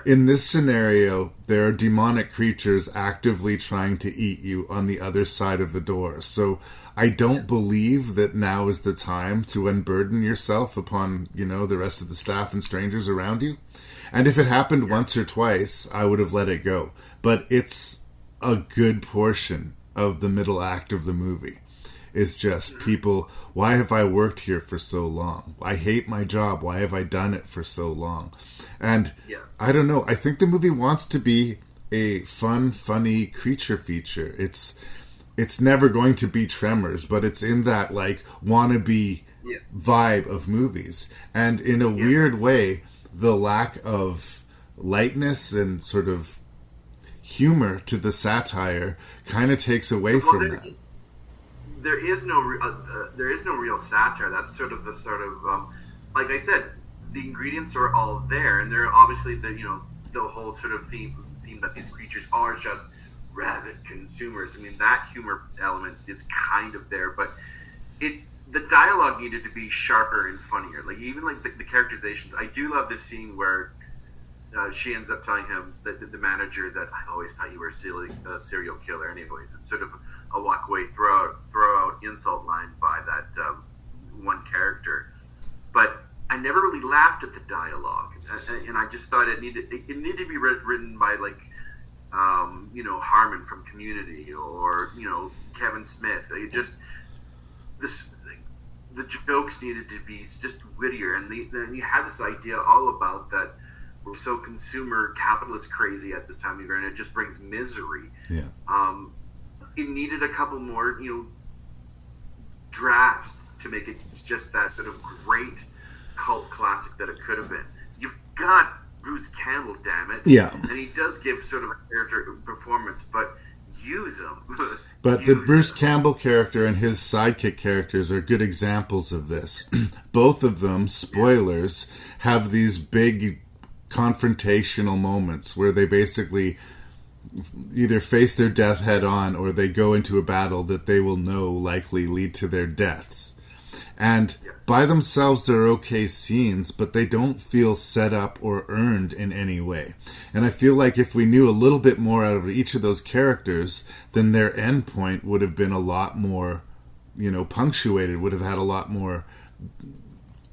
In this scenario, there are demonic creatures actively trying to eat you on the other side of the door. So I don't believe that now is the time to unburden yourself upon, the rest of the staff and strangers around you. And if it happened once or twice, I would have let it go. But it's a good portion of the middle act of the movie. It's just people, why have I worked here for so long? I hate my job. Why have I done it for so long? And I don't know. I think the movie wants to be a fun, funny creature feature. It's never going to be Tremors, but it's in that like wannabe vibe of movies. And in a weird way, the lack of lightness and sort of humor to the satire kind of takes away from that. There is no real satire. That's sort of like I said, the ingredients are all there, and they're obviously the whole sort of theme that these creatures are just rabid consumers. I mean, that humor element is kind of there, but the dialogue needed to be sharper and funnier. Like even like the characterizations. I do love this scene where she ends up telling him that the manager that I always thought you were a serial killer. Anyways, it's sort of a walk away, throw out insult line by that one character. But I never really laughed at the dialogue, and I just thought it needed to be written by like Harmon from Community or Kevin Smith. The jokes needed to be just wittier, and then you had this idea all about that we're so consumer capitalist crazy at this time of year, and it just brings misery. Yeah. It needed a couple more drafts to make it just that sort of great cult classic that it could have been. You've got Bruce Campbell, damn it. Yeah. And he does give sort of a character performance, but use him. But the Bruce Campbell character and his sidekick characters are good examples of this. Both of them, spoilers, have these big confrontational moments where they basically either face their death head on or they go into a battle that they will know likely lead to their deaths. And by themselves, they're okay scenes, but they don't feel set up or earned in any way. And I feel like if we knew a little bit more out of each of those characters, then their end point would have been a lot more, punctuated, would have had a lot more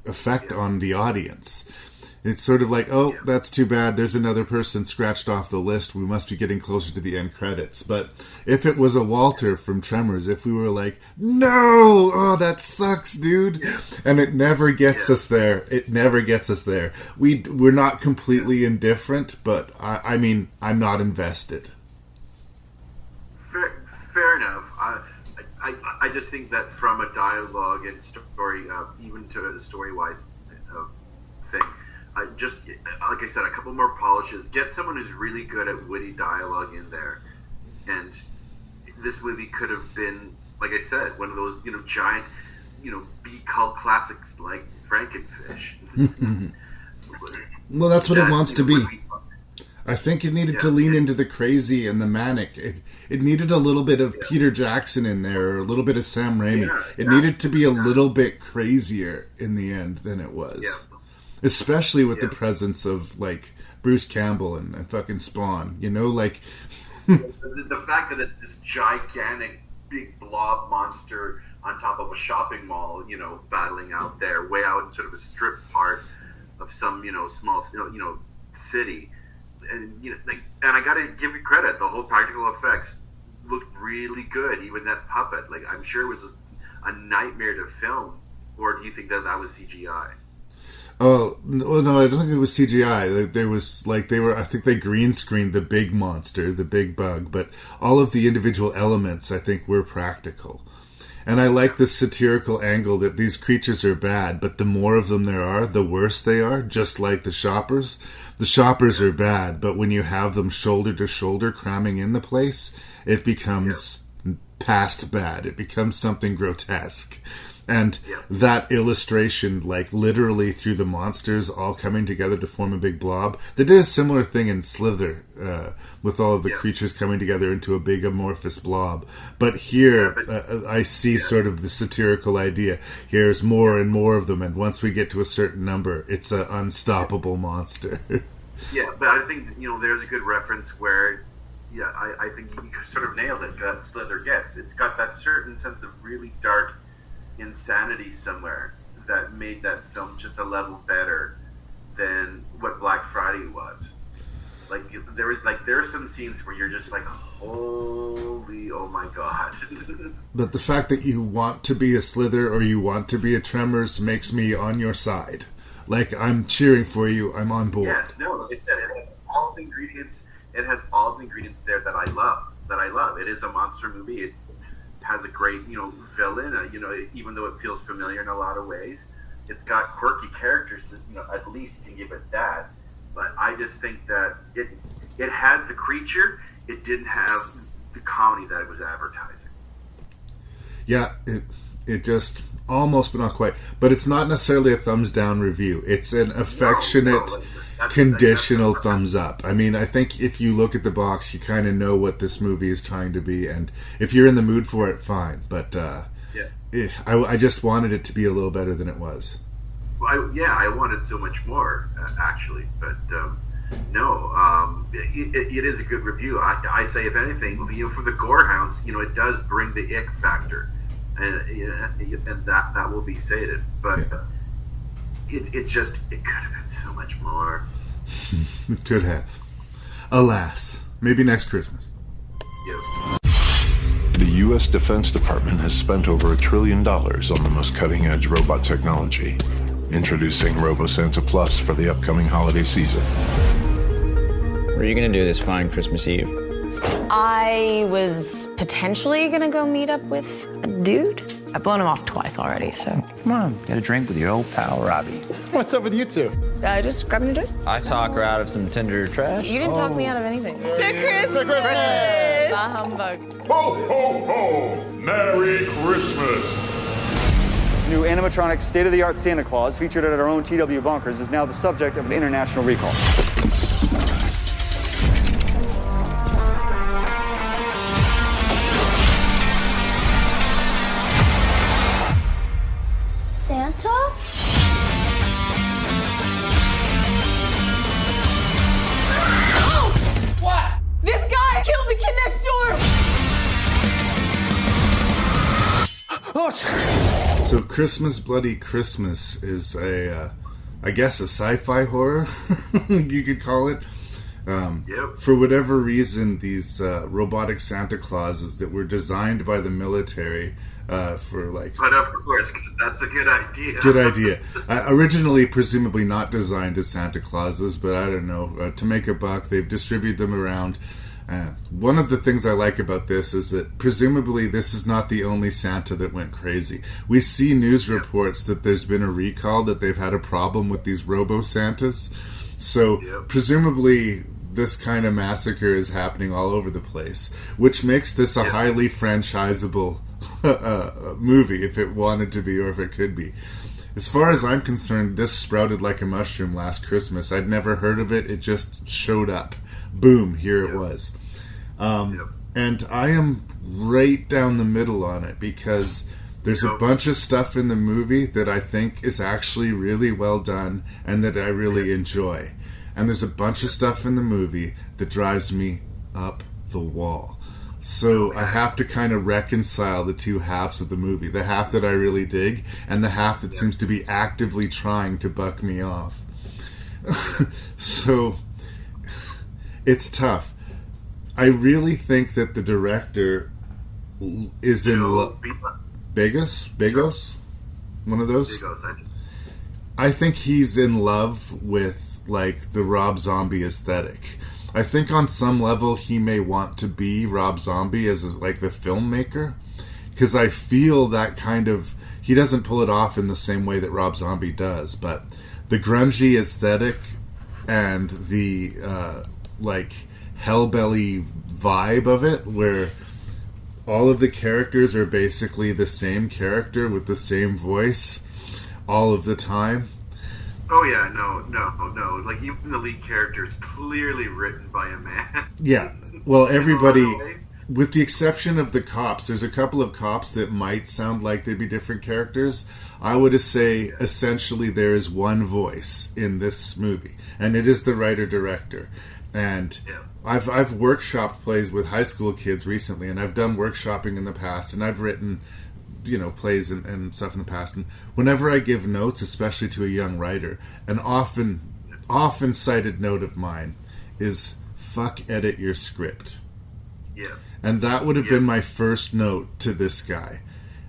effect on the audience. It's sort of like, oh, that's too bad. There's another person scratched off the list. We must be getting closer to the end credits. But if it was a Walter from Tremors, if we were like, no, oh, that sucks, dude. And it never gets us there. It never gets us there. We're not completely indifferent, but I mean, I'm not invested. Fair enough. I just think that from a dialogue and story, even to the story-wise thing, just like I said, a couple more polishes. Get someone who's really good at witty dialogue in there, and this movie could have been, like I said, one of those giant, B cult classics like Frankenfish. Well, that's what it wants to be. I think it needed to lean into the crazy and the manic. It needed a little bit of Peter Jackson in there, or a little bit of Sam Raimi. It needed to be a little bit crazier in the end than it was. Yeah. Especially with the presence of, like, Bruce Campbell and fucking Spawn. The fact that it's this gigantic, big blob monster on top of a shopping mall, battling out there, way out in sort of a strip part of some, small, city. And, and I gotta give you credit, the whole practical effects looked really good, even that puppet. Like, I'm sure it was a nightmare to film. Or do you think that was CGI? Oh, no, I don't think it was CGI. There was, I think they green screened the big monster, the big bug, but all of the individual elements, I think, were practical. And I like the satirical angle that these creatures are bad, but the more of them there are, the worse they are, just like the shoppers. The shoppers are bad, but when you have them shoulder to shoulder cramming in the place, it becomes past bad. It becomes something grotesque. And that illustration, like literally through the monsters all coming together to form a big blob. They did a similar thing in Slither with all of the creatures coming together into a big amorphous blob. But here, I see sort of the satirical idea. Here's more and more of them, and once we get to a certain number, it's an unstoppable monster. Yeah, but I think, there's a good reference where, I think you sort of nailed it, that Slither gets. It's got that certain sense of really dark insanity somewhere that made that film just a level better than what Black Friday was. Like there are some scenes where you're just like, holy, oh my god. But the fact that you want to be a Slither or you want to be a Tremors makes me on your side. Like, I'm cheering for you. I'm on board. Yes, no, like I said, it has all the ingredients it has all the ingredients there that I love. It is a monster movie. It has a great, villain. Even though it feels familiar in a lot of ways, it's got quirky characters. At least can give it that. But I just think that it had the creature. It didn't have the comedy that it was advertising. Yeah, it just almost, but not quite. But it's not necessarily a thumbs down review. It's an affectionate, conditional thumbs up. I mean, I think if you look at the box, you kind of know what this movie is trying to be, and if you're in the mood for it, fine. But I just wanted it to be a little better than it was. I wanted so much more, actually. But no, it is a good review. I say, if anything, for the Gorehounds, it does bring the ick factor, and that will be stated. But it could have been so much more. It could have. Alas, maybe next Christmas. Yep. The U.S. Defense Department has spent over $1 trillion on the most cutting-edge robot technology. Introducing RoboSanta Plus for the upcoming holiday season. What are you going to do this fine Christmas Eve? I was potentially going to go meet up with a dude. I've blown him off twice already, so... Come on, get a drink with your old pal, Robbie. What's up with you two? Just grabbing a drink. I talk her out of some Tinder trash. You didn't talk me out of anything. To Christmas! Bah humbug. Ho, ho, ho! Merry Christmas! New animatronic state-of-the-art Santa Claus, featured at our own TW Bunkers, is now the subject of an international recall. Santa? What? This guy killed the kid next door! So Christmas Bloody Christmas is I guess a sci-fi horror, you could call it. For whatever reason, these robotic Santa Clauses that were designed by the military for like... But of course, that's a good idea. Good idea. Originally, presumably not designed as Santa Clauses, but I don't know. To make a buck, they've distributed them around. One of the things I like about this is that presumably this is not the only Santa that went crazy. We see news reports that there's been a recall, that they've had a problem with these Robo-Santas. So presumably this kind of massacre is happening all over the place, which makes this a highly franchisable movie, if it wanted to be or if it could be. As far as I'm concerned, this sprouted like a mushroom last Christmas. I'd never heard of it. It just showed up. Boom, here it was. And I am right down the middle on it, because there's a bunch of stuff in the movie that I think is actually really well done and that I really enjoy. And there's a bunch of stuff in the movie that drives me up the wall. So I have to kind of reconcile the two halves of the movie. The half that I really dig and the half that seems to be actively trying to buck me off. So it's tough. I really think that the director is in love. Begos? One of those? I think he's in love with, like, the Rob Zombie aesthetic. I think on some level he may want to be Rob Zombie as, like, the filmmaker. Because I feel that kind of... He doesn't pull it off in the same way that Rob Zombie does, but the grungy aesthetic and the, like... hellbelly vibe of it, where all of the characters are basically the same character with the same voice all of the time. Oh yeah, no. Like, even the lead character is clearly written by a man. Yeah, well, everybody, with the exception of the cops, there's a couple of cops that might sound like they'd be different characters. I would say essentially there is one voice in this movie, and it is the writer-director. And I've workshopped plays with high school kids recently, and I've done workshopping in the past, and I've written, plays and stuff in the past. And whenever I give notes, especially to a young writer, an often cited note of mine is, fuck edit your script. Yeah. And that would have been my first note to this guy.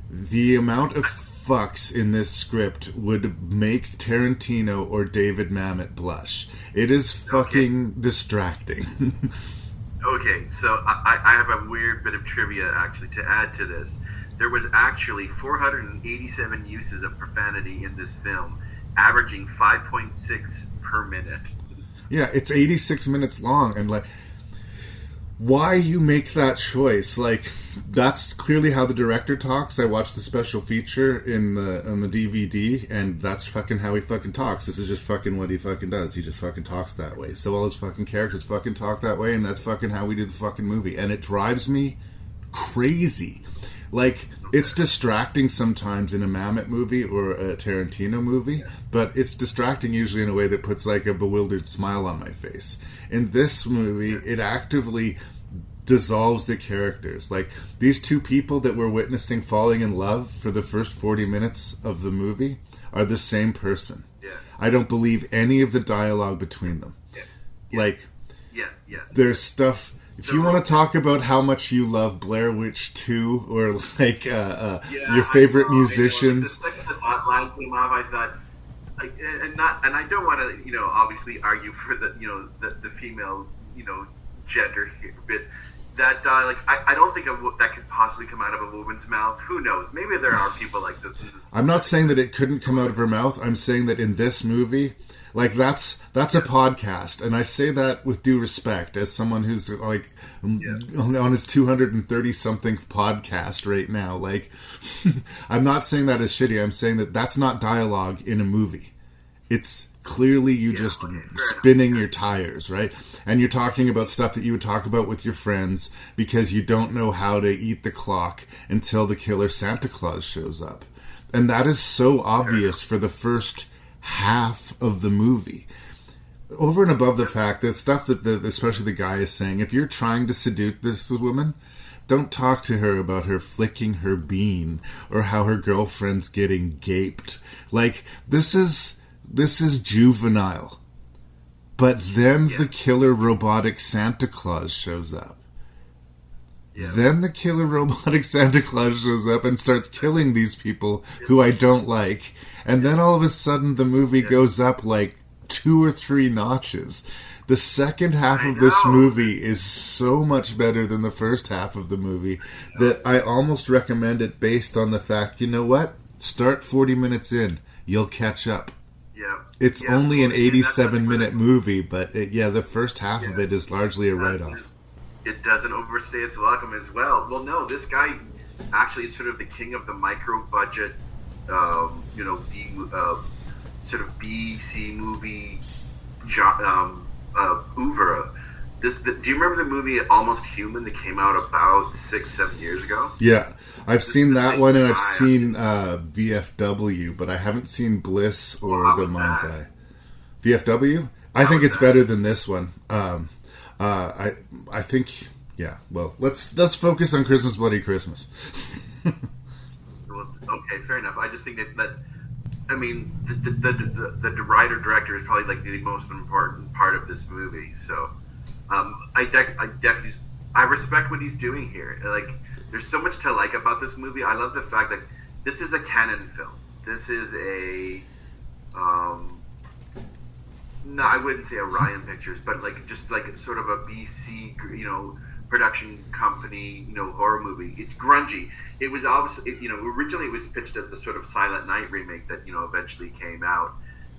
The amount of fucks in this script would make Tarantino or David Mamet blush. It is fucking distracting. Okay, so I have a weird bit of trivia, actually, to add to this. There was actually 487 uses of profanity in this film, averaging 5.6 per minute. Yeah, it's 86 minutes long, and like, why you make that choice? Like, that's clearly how the director talks. I watched the special feature on the DVD, and that's fucking how he fucking talks. This is just fucking what he fucking does. He just fucking talks that way. So all his fucking characters fucking talk that way, and that's fucking how we do the fucking movie. And it drives me crazy. Like, it's distracting sometimes in a Mamet movie or a Tarantino movie, but it's distracting usually in a way that puts like a bewildered smile on my face. In this movie, it actively dissolves the characters. Like, these two people that we're witnessing falling in love for the first 40 minutes of the movie are the same person. Yeah. I don't believe any of the dialogue between them. Yeah. Like, yeah. There's stuff... If you want to talk about how much you love Blair Witch 2 or like your favorite musicians, The second the thought line came off, I thought, and I don't want to, obviously argue for the female, gender here, but that I don't think that could possibly come out of a woman's mouth. Who knows? Maybe there are people like this. I'm not saying that it couldn't come out of her mouth. I'm saying that in this movie, like, that's a podcast, and I say that with due respect as someone who's like on his 230-something podcast right now. Like, I'm not saying that as shitty. I'm saying that that's not dialogue in a movie. It's clearly you just spinning your tires, right? And you're talking about stuff that you would talk about with your friends because you don't know how to eat the clock until the killer Santa Claus shows up. And that is so obvious for the first half of the movie. Over and above the fact that stuff that especially the guy is saying, if you're trying to seduce this woman, don't talk to her about her flicking her bean or how her girlfriend's getting gaped. Like, this is juvenile. But then the killer robotic Santa Claus shows up. Yeah. Then the killer robotic Santa Claus shows up and starts killing these people who I don't like. And then all of a sudden the movie goes up like 2 or 3 notches. The second half of this movie is so much better than the first half of the movie that I almost recommend it based on the fact, you know what? Start 40 minutes in. You'll catch up. Yeah. It's only an 87-minute movie, but the first half of it is largely a write-off. It doesn't overstay its welcome as well. Well, no, this guy actually is sort of the king of the micro-budget, sort of B-C movie oeuvre. Do you remember the movie Almost Human that came out about 6-7 years ago? Yeah, I've seen that one, and I've seen VFW, but I haven't seen Bliss or The Mind's Eye. VFW? I think it's better than this one. I think, yeah. Well, let's focus on Christmas Bloody Christmas. Well, okay, fair enough. I just think that I mean, the writer director is probably like the most important part of this movie. So, I definitely respect what he's doing here. Like, there's so much to like about this movie. I love the fact that this is a canon film. This is a no, I wouldn't say Orion Pictures, but like just like sort of a BC, production company, horror movie. It's grungy. It was obviously, originally it was pitched as the sort of Silent Night remake that, eventually came out.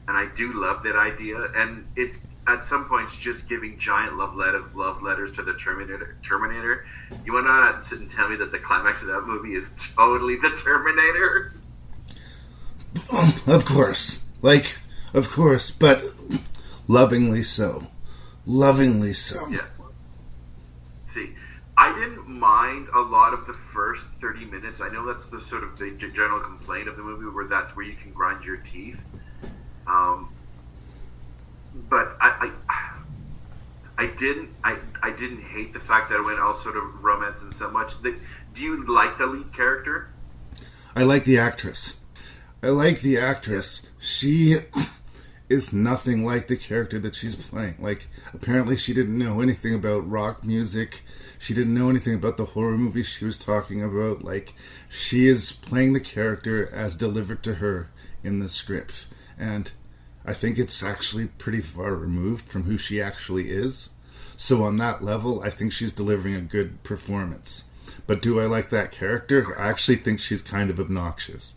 And I do love that idea. And it's at some points just giving giant love letters to the Terminator. You want to sit and tell me that the climax of that movie is totally the Terminator? Of course. Of course, but lovingly so. Lovingly so. Yeah. See, I didn't mind a lot of the first 30 minutes. I know that's the sort of the general complaint of the movie, where that's where you can grind your teeth. But I didn't hate the fact that it went all sort of romance and so much. Do you like the lead character? I like the actress. She is nothing like the character that she's playing. Like, apparently she didn't know anything about rock music. She didn't know anything about the horror movies she was talking about. Like, she is playing the character as delivered to her in the script. And I think it's actually pretty far removed from who she actually is. So on that level, I think she's delivering a good performance. But do I like that character? I actually think she's kind of obnoxious.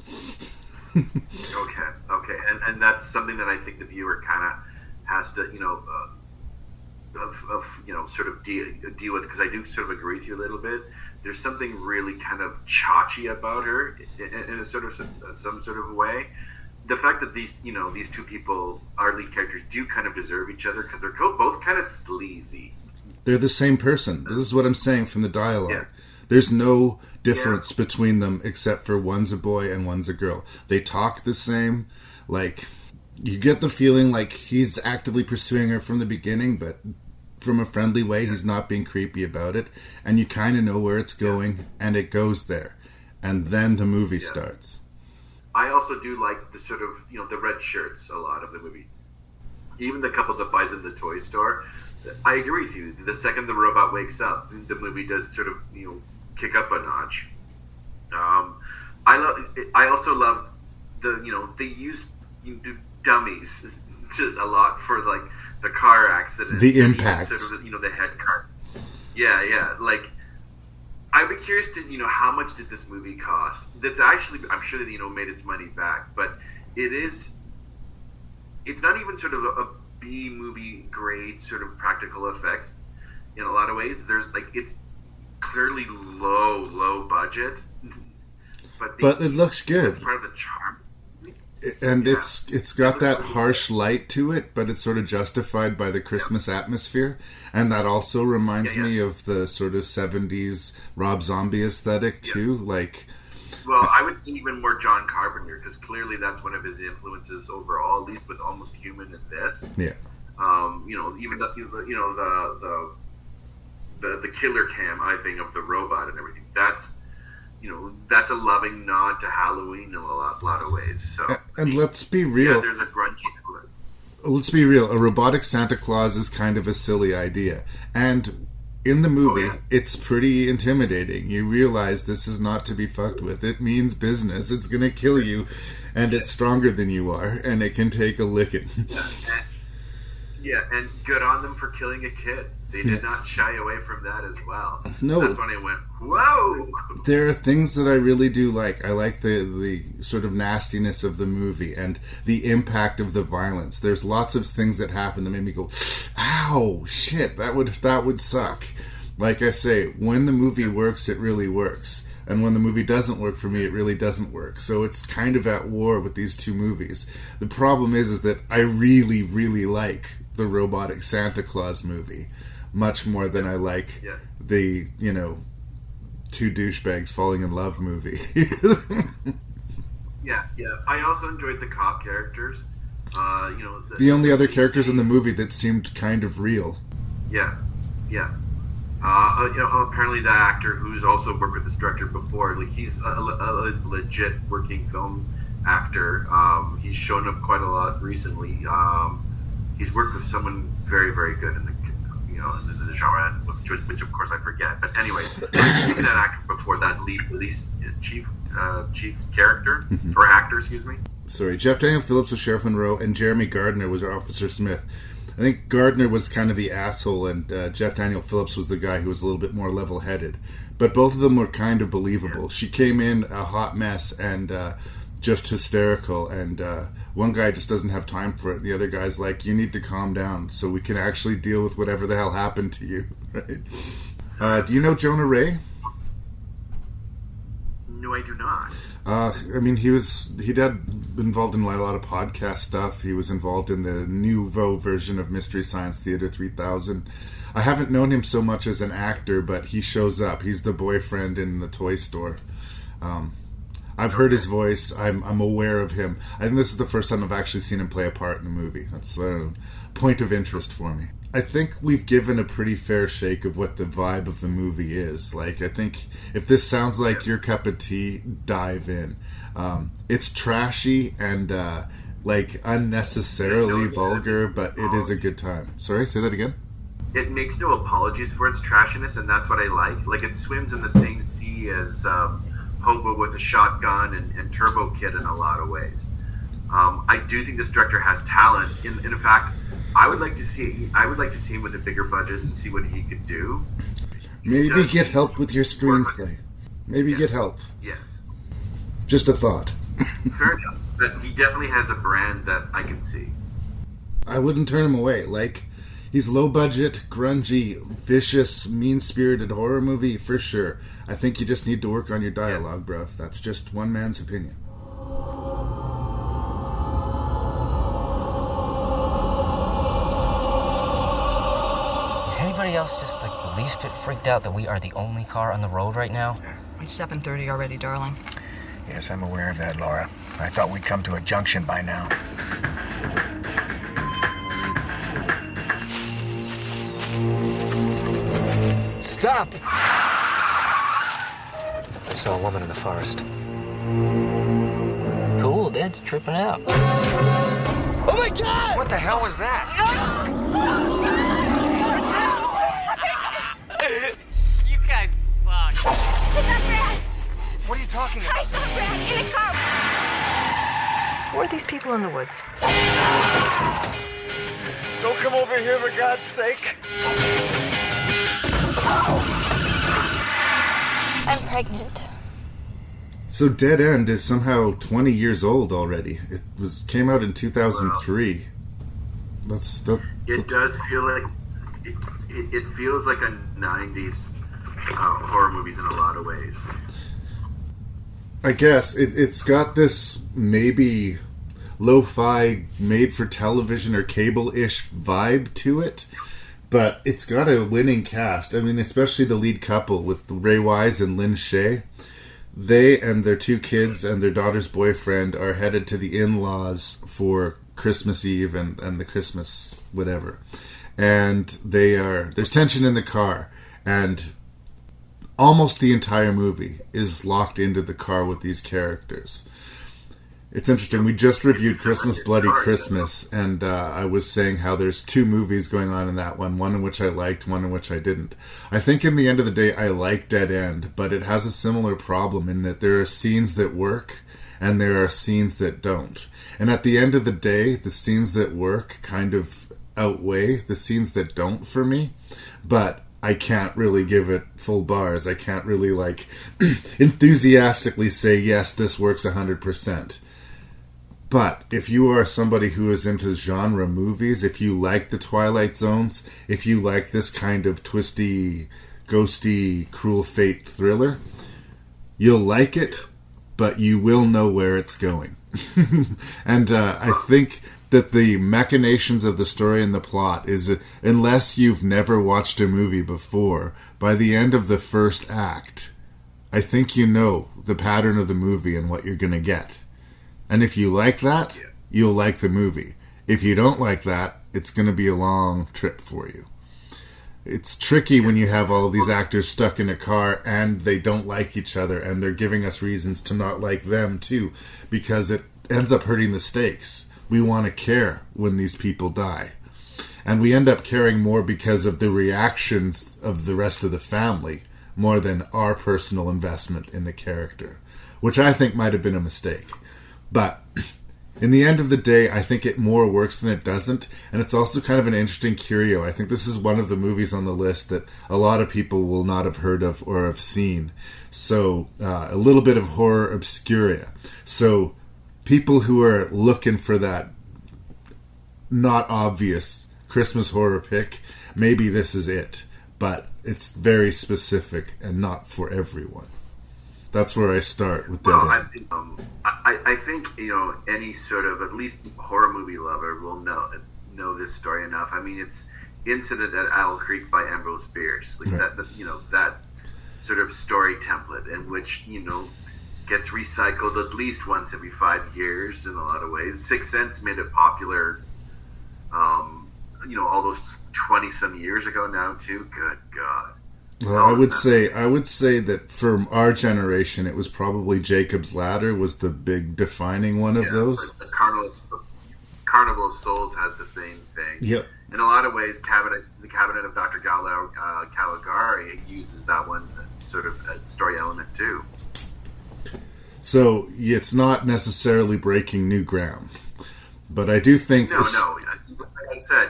Okay, and that's something that I think the viewer kind of has to, sort of deal with, because I do sort of agree with you a little bit. There's something really kind of chachi about her in a sort of some sort of way. The fact that these two people, our lead characters, do kind of deserve each other because they're both kind of sleazy. They're the same person. This is what I'm saying from the dialogue. Yeah. There's no difference between them except for one's a boy and one's a girl. They talk the same. Like, you get the feeling like he's actively pursuing her from the beginning, but from a friendly way. He's not being creepy about it. And you kind of know where it's going, and it goes there. And then the movie starts. I also do like the sort of, the red shirts a lot of the movie. Even the couple that buys in the toy store. I agree with you. The second the robot wakes up, the movie does sort of, kick up a notch. I also love they use dummies a lot for like the car accident, the impact, sort of the head car. Yeah. Like, I'd be curious to how much did this movie cost? That's actually, I'm sure that made its money back, but it's not even sort of a B movie grade sort of practical effects in a lot of ways. There's like, it's clearly low budget, but it looks good. It's part of the charm. And it's got that harsh light to it, but it's sort of justified by the Christmas atmosphere. And that also reminds me of the sort of 70s Rob Zombie aesthetic too. Like, well, I would say even more John Carpenter, because clearly that's one of his influences overall, at least with Almost Human and this. Yeah. Even the killer cam, I think, of the robot and everything. That's a loving nod to Halloween in a lot of ways. So, and let's be real. Yeah, there's a grungy to it. Let's be real. A robotic Santa Claus is kind of a silly idea. And in the movie, it's pretty intimidating. You realize this is not to be fucked with. It means business. It's going to kill you, and it's stronger than you are, and it can take a licking. And good on them for killing a kid. They did not shy away from that as well. No. That's when I went, whoa! There are things that I really do like. I like the sort of nastiness of the movie and the impact of the violence. There's lots of things that happen that made me go, ow, shit, that would suck. Like I say, when the movie works, it really works. And when the movie doesn't work for me, it really doesn't work. So it's kind of at war with these two movies. The problem is that I really, really like the robotic Santa Claus movie much more than I like the, two douchebags falling in love movie. Yeah. I also enjoyed the cop characters. The only other characters in the movie that seemed kind of real. Yeah. Apparently the actor who's also worked with this director before, like, he's a legit working film actor. He's shown up quite a lot recently. He's worked with someone very, very good in the genre, which of course I forget. But anyway, I've seen that actor before, that lead chief character or actor, excuse me. Sorry, Jeff Daniel Phillips was Sheriff Monroe, and Jeremy Gardner was Officer Smith. I think Gardner was kind of the asshole, and Jeff Daniel Phillips was the guy who was a little bit more level-headed. But both of them were kind of believable. She came in a hot mess and just hysterical, and one guy just doesn't have time for it. The other guy's like, you need to calm down so we can actually deal with whatever the hell happened to you. Right? Do you know Jonah Ray? No, I do not. He'd been involved in a lot of podcast stuff. He was involved in the nouveau version of Mystery Science Theater 3000. I haven't known him so much as an actor, but he shows up. He's the boyfriend in the toy store. I've heard his voice. I'm aware of him. I think this is the first time I've actually seen him play a part in a movie. That's a point of interest for me. I think we've given a pretty fair shake of what the vibe of the movie is. Like, I think if this sounds like your cup of tea, dive in. It's trashy and like unnecessarily vulgar, but it is a good time. Sorry, say that again? It makes no apologies for its trashiness, and that's what I like. Like, it swims in the same sea as Hobo with a Shotgun and Turbo Kid in a lot of ways. I do think this director has talent. In fact, I would like to see him with a bigger budget and see what he could do. Maybe get help with your screenplay. Maybe get help. Yeah. Just a thought. Fair enough. But he definitely has a brand that I can see. I wouldn't turn him away. Like, he's low budget, grungy, vicious, mean-spirited horror movie for sure. I think you just need to work on your dialogue, bruv. That's just one man's opinion. Is anybody else just like the least bit freaked out that we are the only car on the road right now? It's 7:30 already, darling. Yes, I'm aware of that, Laura. I thought we'd come to a junction by now. Stop! I saw a woman in the forest. Cool, Dad's tripping out. Oh my God! What the hell was that? You guys suck. What are you talking about? I saw Brad in a car. Who are these people in the woods? Don't come over here, for God's sake. I'm pregnant. So Dead End is somehow 20 years old already. It came out in 2003. It does feel like it feels like a 90s horror movies in a lot of ways. I guess it's got this maybe lo-fi made-for-television or cable-ish vibe to it, but it's got a winning cast. I mean, especially the lead couple with Ray Wise and Lynn Shay. They and their two kids and their daughter's boyfriend are headed to the in-laws for Christmas Eve and the Christmas whatever. And there's tension in the car, and almost the entire movie is locked into the car with these characters. It's interesting. We just reviewed Christmas Bloody Christmas, and I was saying how there's two movies going on in that one in which I liked, one in which I didn't. I think in the end of the day, I like Dead End, but it has a similar problem in that there are scenes that work, and there are scenes that don't. And at the end of the day, the scenes that work kind of outweigh the scenes that don't for me, but I can't really give it full bars. I can't really, enthusiastically say, yes, this works 100%. But if you are somebody who is into genre movies, if you like the Twilight Zones, if you like this kind of twisty, ghosty, cruel fate thriller, you'll like it, but you will know where it's going. And I think that the machinations of the story and the plot is, unless you've never watched a movie before, by the end of the first act, I think you know the pattern of the movie and what you're going to get. And if you like that, you'll like the movie. If you don't like that, it's going to be a long trip for you. It's tricky when you have all of these actors stuck in a car and they don't like each other and they're giving us reasons to not like them too, because it ends up hurting the stakes. We want to care when these people die. And we end up caring more because of the reactions of the rest of the family more than our personal investment in the character, which I think might have been a mistake. But in the end of the day, I think it more works than it doesn't. And it's also kind of an interesting curio. I think this is one of the movies on the list that a lot of people will not have heard of or have seen. So a little bit of horror obscuria. So people who are looking for that not obvious Christmas horror pick, maybe this is it. But it's very specific and not for everyone. That's where I start with Dead End. I think any sort of at least horror movie lover will know this story enough. I mean, it's Incident at Owl Creek by Ambrose Bierce, that sort of story template, in which gets recycled at least once every 5 years in a lot of ways. Sixth Sense made it popular, all those 20-some years ago now too. Good God. Well, I would say that for our generation, it was probably Jacob's Ladder was the big defining one of those. The Carnal Carnival of Souls has the same thing. Yep. In a lot of ways, the Cabinet of Dr. Caligari uses that one sort of story element too. So it's not necessarily breaking new ground, but I do think No. Like I said,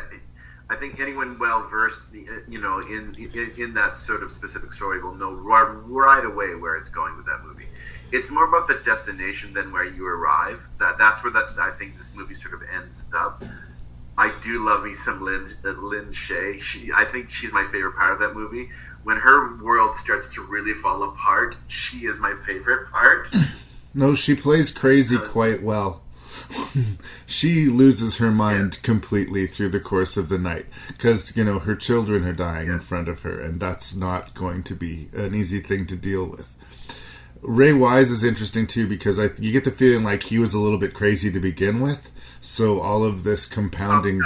I think anyone well versed, in that sort of specific story will know right away where it's going with that movie. It's more about the destination than where you arrive. That's where I think this movie sort of ends up. I do love me some Lynn Shay. I think she's my favorite part of that movie. When her world starts to really fall apart, she is my favorite part. No, she plays crazy quite well. She loses her mind completely through the course of the night because, her children are dying in front of her, and that's not going to be an easy thing to deal with. Ray Wise is interesting too because you get the feeling like he was a little bit crazy to begin with, so all of this compounding,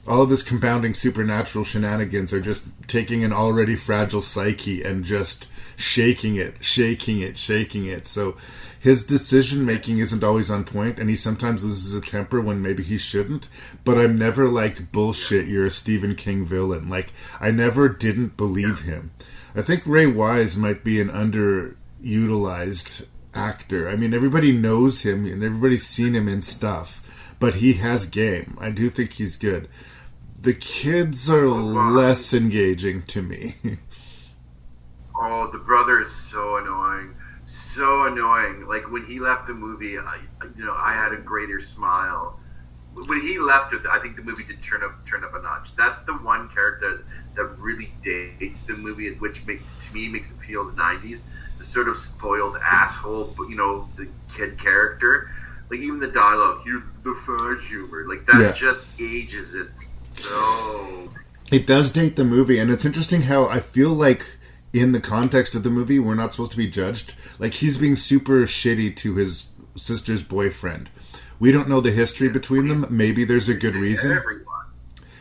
all of this compounding supernatural shenanigans are just taking an already fragile psyche and just shaking it. So his decision making isn't always on point, and he sometimes loses a temper when maybe he shouldn't. But I'm never like, bullshit, you're a Stephen King villain. Like, I never didn't believe him. I think Ray Wise might be an underutilized actor. I mean, everybody knows him and everybody's seen him in stuff, but he has game. I do think he's good. The kids are less engaging to me. Oh, the brother is so annoying. So annoying. Like, when he left the movie, I had a greater smile. When he left it, I think the movie did turn up a notch. That's the one character that really dates the movie, which makes it feel the 90s. The sort of spoiled asshole, the kid character. Like, even the dialogue, the fudge humor, like, that just ages it so. It does date the movie, and it's interesting how I feel like in the context of the movie, we're not supposed to be judged. Like, he's being super shitty to his sister's boyfriend. We don't know the history between them. Maybe there's a good reason. Everyone.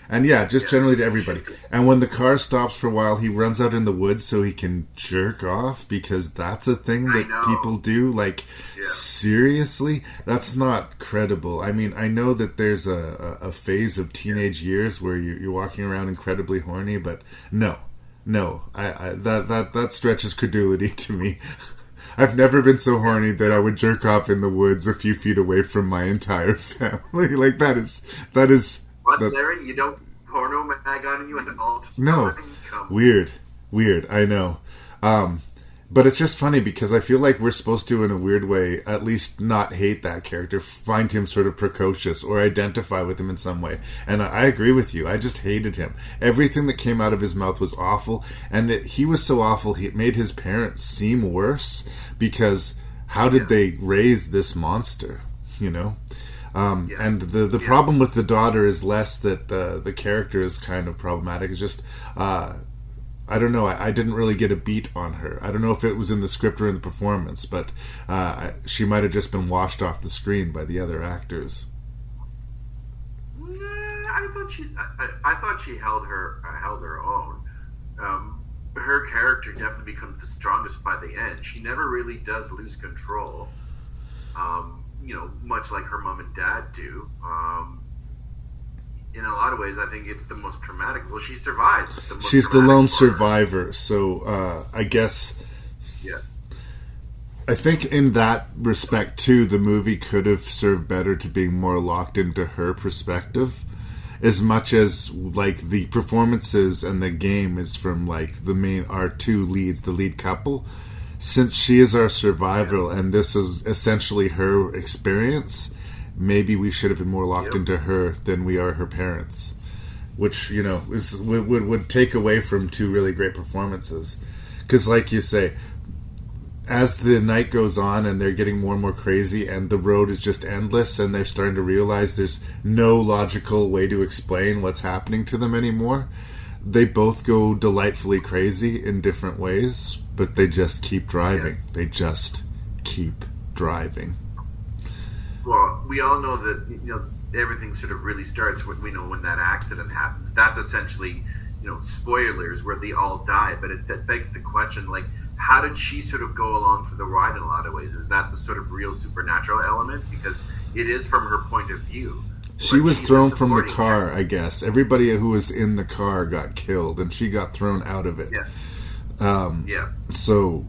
And generally to everybody. And when the car stops for a while, he runs out in the woods so he can jerk off, because that's a thing that people do. Like, seriously? That's not credible. I mean, I know that there's a phase of teenage years where you're walking around incredibly horny, but no, that stretches credulity to me. I've never been so horny that I would jerk off in the woods a few feet away from my entire family. Like, that is. What, Larry? You don't porno mag on you at all? No. Weird. I know. But it's just funny because I feel like we're supposed to, in a weird way, at least not hate that character, find him sort of precocious or identify with him in some way. And I agree with you. I just hated him. Everything that came out of his mouth was awful. And he was so awful, it made his parents seem worse, because how did they raise this monster, And the problem with the daughter is less that the character is kind of problematic. It's just, I don't know, I didn't really get a beat on her. I don't know if it was in the script or in the performance, but she might have just been washed off the screen by the other actors. I thought she held her own. Her character definitely becomes the strongest by the end. She never really does lose control. Much like her mom and dad do. In a lot of ways, I think it's the most traumatic. Well, she survived. She's the lone survivor, so I guess. Yeah. I think in that respect too, the movie could have served better to being more locked into her perspective, as much as like the performances and the game is from like our two leads, the lead couple. Since she is our survivor and this is essentially her experience, maybe we should have been more locked into her than we are her parents, which would take away from two really great performances. Because, like you say, as the night goes on and they're getting more and more crazy and the road is just endless and they're starting to realize there's no logical way to explain what's happening to them anymore, they both go delightfully crazy in different ways, but they just keep driving. They just keep driving. Well, we all know that everything sort of really starts when that accident happens. That's essentially spoilers where they all die. But that begs the question, like, how did she sort of go along for the ride in a lot of ways? Is that the sort of real supernatural element? Because it is from her point of view. She was thrown from the car, I guess. Everybody who was in the car got killed, and she got thrown out of it. Yeah. So,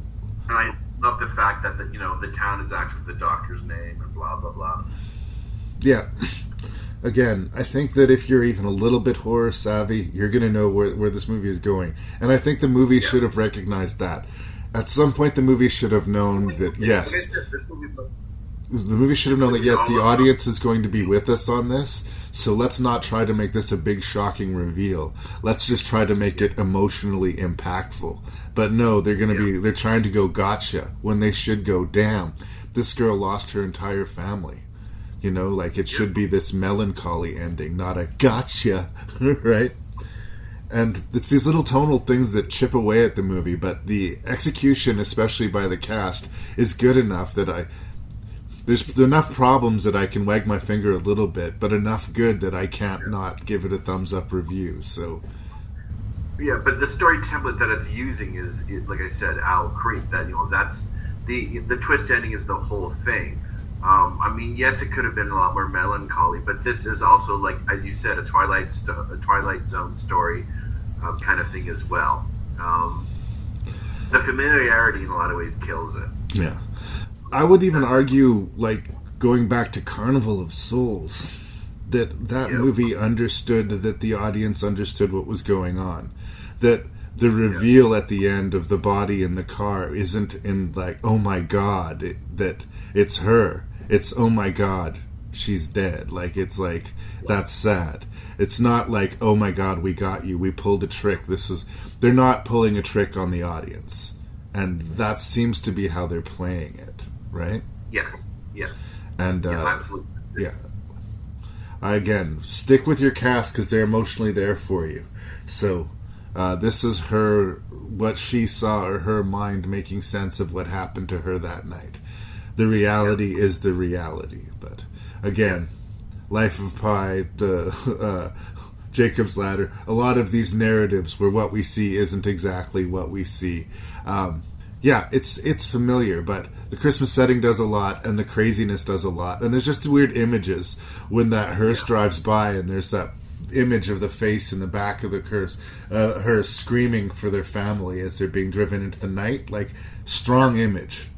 and I love the fact that the town is actually the doctor's name and blah blah blah. Yeah. Again, I think that if you're even a little bit horror savvy, you're going to know where this movie is going. And I think the movie should have recognized that. At some point, the movie should have known that, yes. The movie should have known that, yes, the audience is going to be with us on this, so let's not try to make this a big, shocking reveal. Let's just try to make it emotionally impactful. But no, they're trying to go gotcha when they should go, damn, this girl lost her entire family. You know, like it should be this melancholy ending, not a gotcha, right? And it's these little tonal things that chip away at the movie, but the execution, especially by the cast, is good enough that there's enough problems that I can wag my finger a little bit, but enough good that I can't not give it a thumbs up review. So, yeah, but the story template that it's using is, like I said, Owl Creek. That that's the twist ending is the whole thing. I mean, yes, it could have been a lot more melancholy, but this is also, like as you said, a Twilight Zone story kind of thing as well. The familiarity in a lot of ways kills it. Yeah. I would even argue, like, going back to Carnival of Souls, that movie understood that the audience understood what was going on. That the reveal at the end of the body in the car isn't in, like, oh my God, that it's her. It's, oh my God, she's dead. Like, it's like, that's sad. It's not like, oh my God, we got you, we pulled a trick. They're not pulling a trick on the audience. And that seems to be how they're playing it. Right? Yes. And, absolutely. Yeah. Again, stick with your cast because they're emotionally there for you. So, this is what she saw, or her mind making sense of what happened to her that night. The reality is the reality. But, again, Life of Pi, the Jacob's Ladder, a lot of these narratives where what we see isn't exactly what we see. Yeah, it's familiar, but the Christmas setting does a lot, and the craziness does a lot. And there's just weird images when that hearse drives by, and there's that image of the face in the back of the hearse, her screaming for their family as they're being driven into the night. Like, strong image.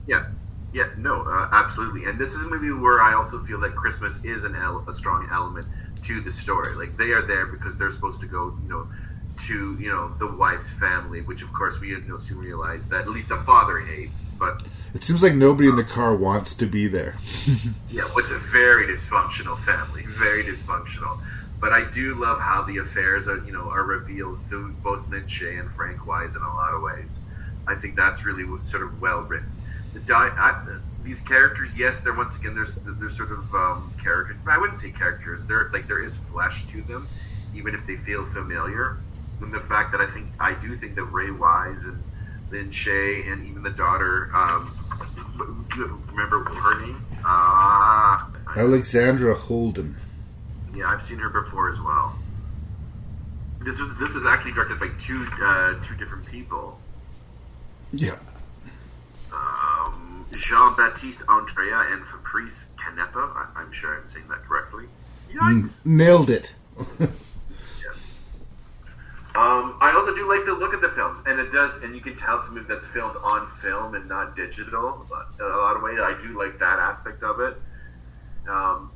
Yeah, no, absolutely. And this is a movie where I also feel that Christmas is a strong element to the story. Like, they are there because they're supposed to go, to the wife's family, which of course we soon realize that at least the father hates. But it seems like nobody in the car wants to be there. Yeah, it's a very dysfunctional family, very dysfunctional. But I do love how the affairs are revealed through both Lin Shaye and Frank Wise in a lot of ways. I think that's really sort of well written. These characters, yes, they're once again they're sort of characters. I wouldn't say characters. There is flesh to them, even if they feel familiar. And the fact that I do think that Ray Wise and Lin Shaye and even the daughter, remember her name? Alexandra Holden. Yeah, I've seen her before as well. This was actually directed by two different people. Yeah. Jean-Baptiste Andrea and Fabrice Canepa. I'm sure I'm saying that correctly. Yikes. Nailed it. I also do like the look of the films, and you can tell it's a movie that's filmed on film and not digital. But in a lot of ways, I do like that aspect of it. I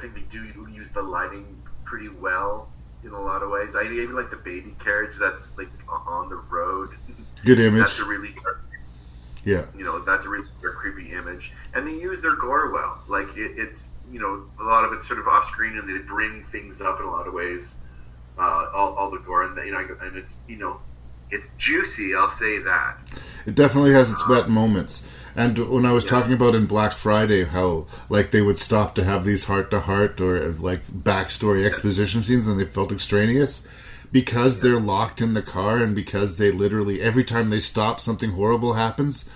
think they do use the lighting pretty well in a lot of ways. I even like the baby carriage that's like on the road. Good image. That's a really that's a really creepy image, and they use their gore well. Like it's a lot of it's sort of off screen, and they bring things up in a lot of ways. All the gore, and and it's it's juicy. I'll say that. It definitely has its wet moments. And when I was talking about in Black Friday how like they would stop to have these heart-to-heart or like backstory exposition scenes, and they felt extraneous because they're locked in the car, and because they literally every time they stop, something horrible happens.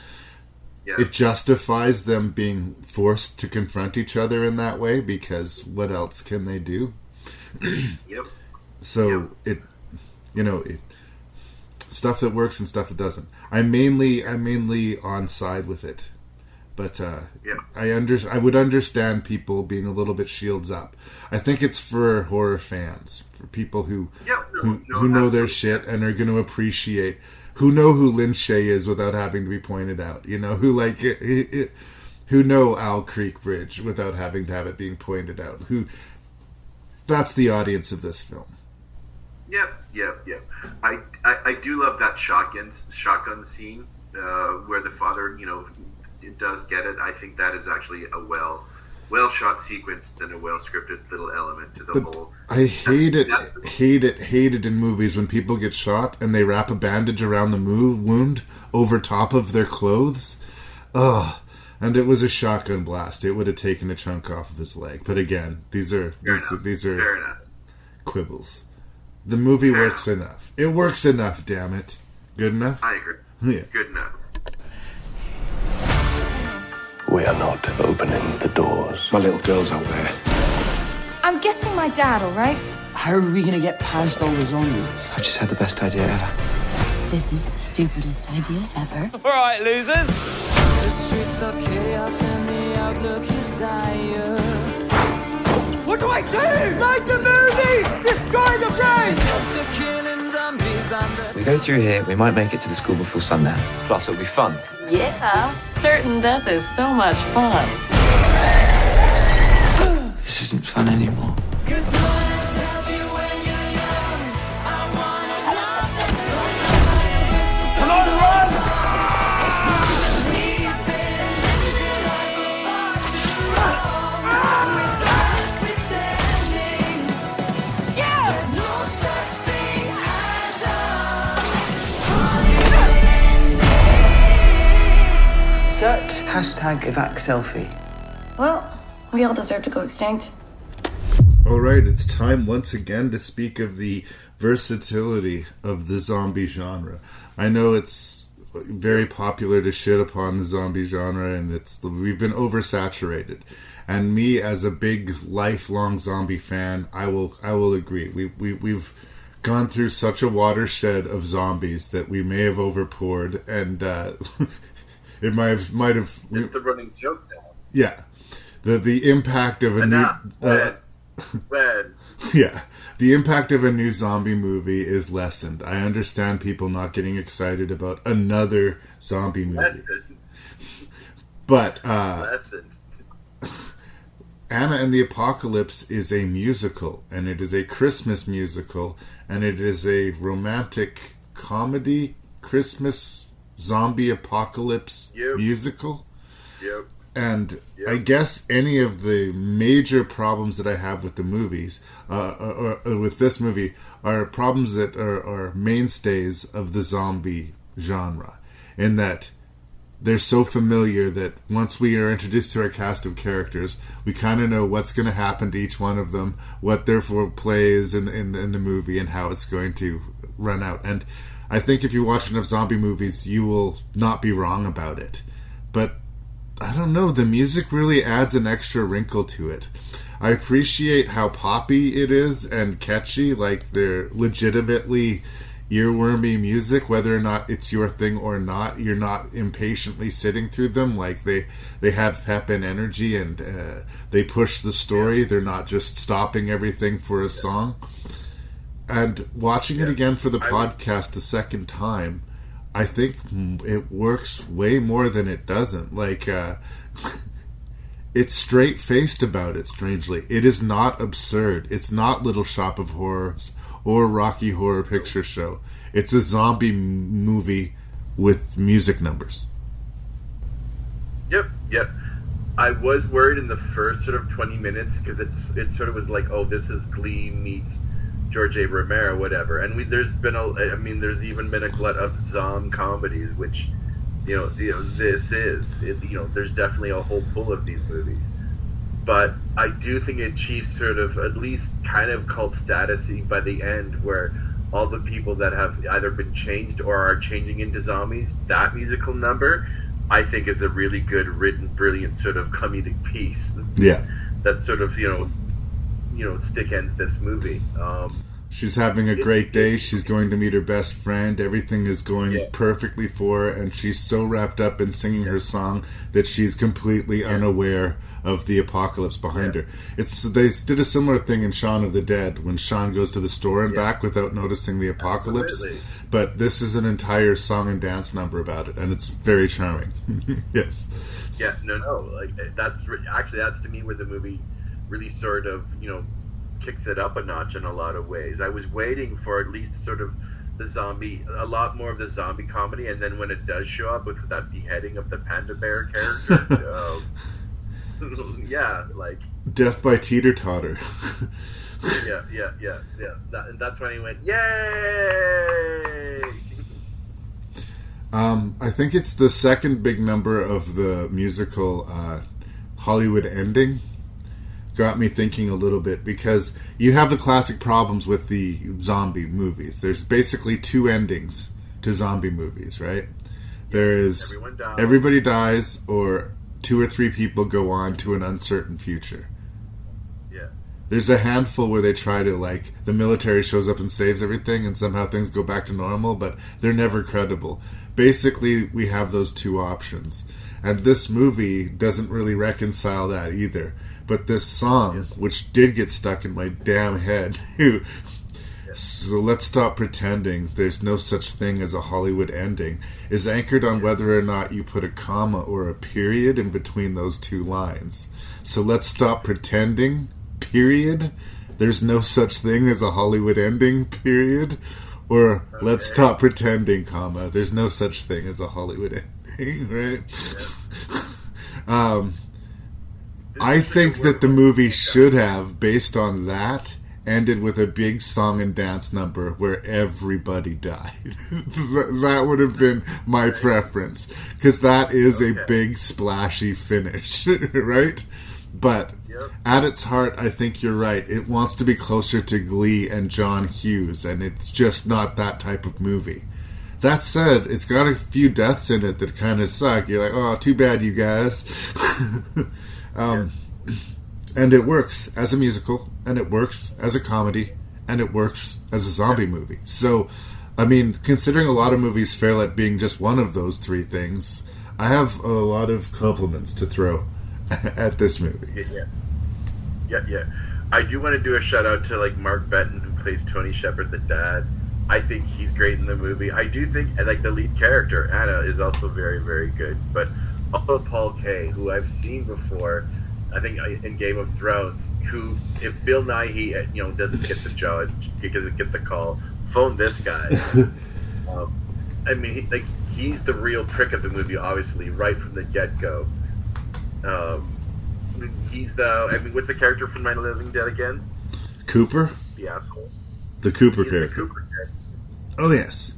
It justifies them being forced to confront each other in that way, because what else can they do? So it stuff that works and stuff that doesn't. I'm mainly on side with it, but I would understand people being a little bit shields up. I think it's for horror fans, for people who know their shit and are going to appreciate, who know who Lin Shaye is without having to be pointed out, you know, who like who know Owl Creek Bridge without having to have it being pointed out. That's the audience of this film. Yep. I do love that shotgun scene where the father, you know, does get it. I think that is actually a well shot sequence and a well scripted little element to the whole. I hate it in movies when people get shot and they wrap a bandage around the wound over top of their clothes. Ugh. And it was a shotgun blast. It would have taken a chunk off of his leg. But again, these are quibbles. The movie works enough. It works enough, damn it. Good enough? I agree. Yeah. Good enough. We are not opening the doors. My little girl's out there. I'm getting my dad, all right? How are we gonna get past all the zombies? I just had the best idea ever. This is the stupidest idea ever. All right, losers. The streets are chaos and the outlook is dire. What do I do? Like the movie! Destroy the brain! We go through here, we might make it to the school before sundown. Plus, it'll be fun. Yeah, certain death is so much fun. This isn't fun anymore. Come on, run! Search #EvacSelfie. Well, we all deserve to go extinct. Alright, it's time once again to speak of the versatility of the zombie genre. I know it's very popular to shit upon the zombie genre, and we've been oversaturated. And me, as a big lifelong zombie fan, I will agree. We've gone through such a watershed of zombies that we may have overpoured, and it might have. It's the running joke now. Yeah, the impact of a new. Yeah, the impact of a new zombie movie is lessened. I understand people not getting excited about another zombie movie, but Anna and the Apocalypse is a musical, and it is a Christmas musical, and it is a romantic comedy Christmas zombie apocalypse musical. Yep. And I guess any of the major problems that I have with the movies, or with this movie, are problems that are mainstays of the zombie genre, in that they're so familiar that once we are introduced to our cast of characters, we kind of know what's going to happen to each one of them, what their play is in the movie, and how it's going to run out. And I think if you watch enough zombie movies, you will not be wrong about it. But I don't know, the music really adds an extra wrinkle to it. I appreciate how poppy it is and catchy, like they're legitimately earwormy music, whether or not it's your thing or not. You're not impatiently sitting through them. Like they have pep and energy, and they push the story. They're not just stopping everything for a song. And watching it again for the podcast the second time, I think it works way more than it doesn't. Like, it's straight-faced about it, strangely. It is not absurd. It's not Little Shop of Horrors or Rocky Horror Picture Show. It's a zombie movie with music numbers. Yep. I was worried in the first sort of 20 minutes, because it sort of was like, oh, this is Glee meets George A. Romero, whatever. And there's even been a glut of zombie comedies, which, this is. There's definitely a whole pool of these movies. But I do think it achieves sort of at least kind of cult status-y by the end, where all the people that have either been changed or are changing into zombies, that musical number, I think is a really good written, brilliant sort of comedic piece. Yeah. That sort of, stick ends this movie. She's having a great day. She's going to meet her best friend. Everything is going perfectly for her, and she's so wrapped up in singing her song that she's completely unaware of the apocalypse behind her. They did a similar thing in Shaun of the Dead when Shaun goes to the store and back without noticing the apocalypse. Absolutely. But this is an entire song and dance number about it, and it's very charming. Yes. Yeah. No. Like that's to me where the movie really sort of kicks it up a notch in a lot of ways. I was waiting for at least sort of a lot more of the zombie comedy, and then when it does show up with that beheading of the panda bear character, yeah, like death by teeter-totter. yeah. That's when he went, yay! I think it's the second big number of the musical Hollywood ending. Got me thinking a little bit, because you have the classic problems with the zombie movies. There's basically two endings to zombie movies, right? There is everybody dies, or 2 or 3 people go on to an uncertain future. Yeah. There's a handful where they try to, like, the military shows up and saves everything and somehow things go back to normal, but they're never credible. Basically, we have those two options. And this movie doesn't really reconcile that either. But this song, which did get stuck in my damn head, so let's stop pretending there's no such thing as a Hollywood ending, is anchored on whether or not you put a comma or a period in between those two lines. So let's stop pretending, period. There's no such thing as a Hollywood ending, period. Or let's stop pretending, comma. There's no such thing as a Hollywood ending, right? I think that the movie should have, based on that, ended with a big song and dance number where everybody died. That would have been my preference, because that is a big splashy finish, right? But at its heart, I think you're right. It wants to be closer to Glee and John Hughes, and it's just not that type of movie. That said, it's got a few deaths in it that kind of suck. You're like, oh, too bad, you guys. And it works as a musical, and it works as a comedy, and it works as a zombie movie. So, I mean, considering a lot of movies fail at being just one of those three things, I have a lot of compliments to throw at this movie. Yeah. I do want to do a shout out to like Mark Benton, who plays Tony Shepard, the dad. I think he's great in the movie. I do think, like, the lead character, Anna, is also very, very good. But also Paul Kaye, who I've seen before, I think in Game of Thrones, who, if Bill Nighy, doesn't get the job, he doesn't get the call, phone this guy. I mean, he's the real prick of the movie, obviously, right from the get-go. What's the character from Night of the Living Dead again? Cooper? The asshole. The Cooper character. Oh, yes.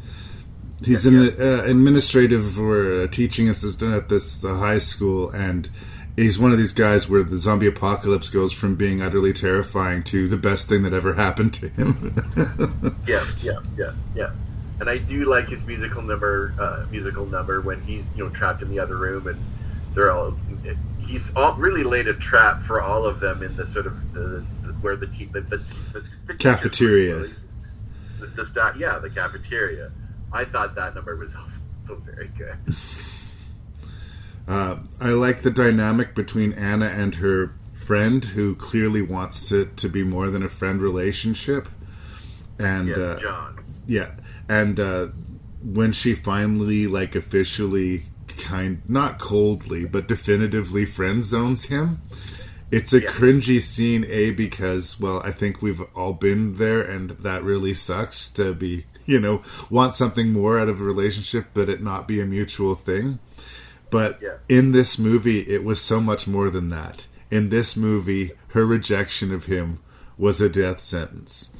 He's an administrative or a teaching assistant at the high school, and he's one of these guys where the zombie apocalypse goes from being utterly terrifying to the best thing that ever happened to him. Yeah. And I do like his musical number when he's trapped in the other room, and he's really laid a trap for all of them in the sort of the cafeteria. The cafeteria. I thought that number was also very good. I like the dynamic between Anna and her friend, who clearly wants it to be more than a friend relationship. And John. Yeah, and when she finally, like, officially, not coldly, but definitively friend zones him, it's a cringy scene, because, well, I think we've all been there, and that really sucks to be, want something more out of a relationship, but it not be a mutual thing. But in this movie, it was so much more than that. In this movie, her rejection of him was a death sentence.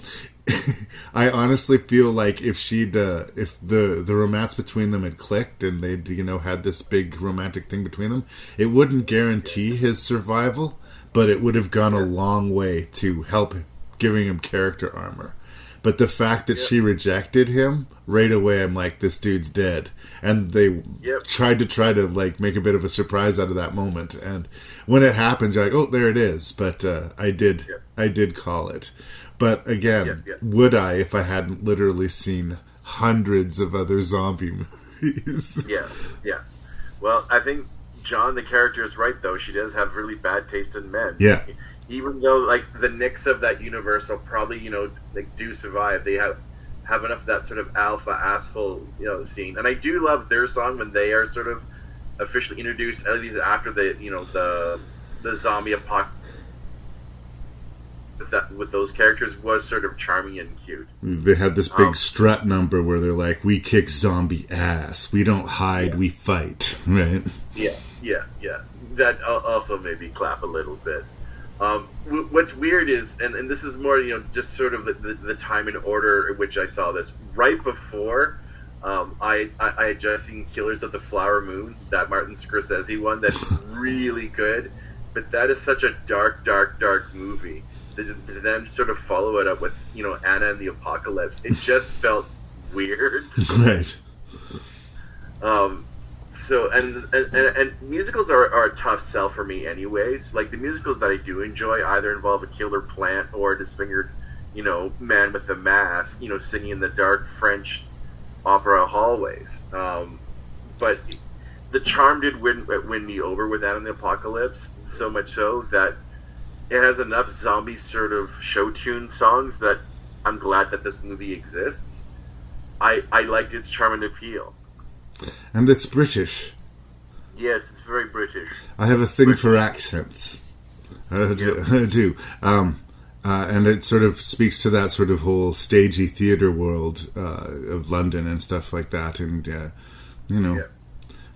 I honestly feel like if the romance between them had clicked and they'd had this big romantic thing between them, it wouldn't guarantee his survival, but it would have gone a long way to help giving him character armor. But the fact that she rejected him, right away I'm like, this dude's dead. And they tried to like make a bit of a surprise out of that moment. And when it happens, you're like, oh, there it is. But I did call it. But again, would I if I hadn't literally seen hundreds of other zombie movies? Yeah. Well, I think John, the character, is right, though. She does have really bad taste in men. Yeah. Even though, like, the Knicks of that universe will probably, like, do survive. They have enough of that sort of alpha asshole, scene. And I do love their song when they are sort of officially introduced, at least after the zombie apocalypse. With those characters was sort of charming and cute. They had this big strut number where they're like, we kick zombie ass. We don't hide, we fight. Right? Yeah. That also made me clap a little bit. What's weird is, and this is more, just sort of the time and order in which I saw this. Right before, I had just seen Killers of the Flower Moon, that Martin Scorsese one, that's really good. But that is such a dark movie. To then sort of follow it up with, Anna and the Apocalypse, it just felt weird. Right. So, and musicals are a tough sell for me anyways. Like, the musicals that I do enjoy either involve a killer plant or a disfigured, man with a mask, singing in the dark French opera hallways. But the charm did win me over with Anna and the Apocalypse, so much so that it has enough zombie sort of show tune songs that I'm glad that this movie exists. I liked its charm and appeal. And it's British. Yes, it's very British. I have a thing for accents. I do. And it sort of speaks to that sort of whole stagey theatre world of London and stuff like that. And,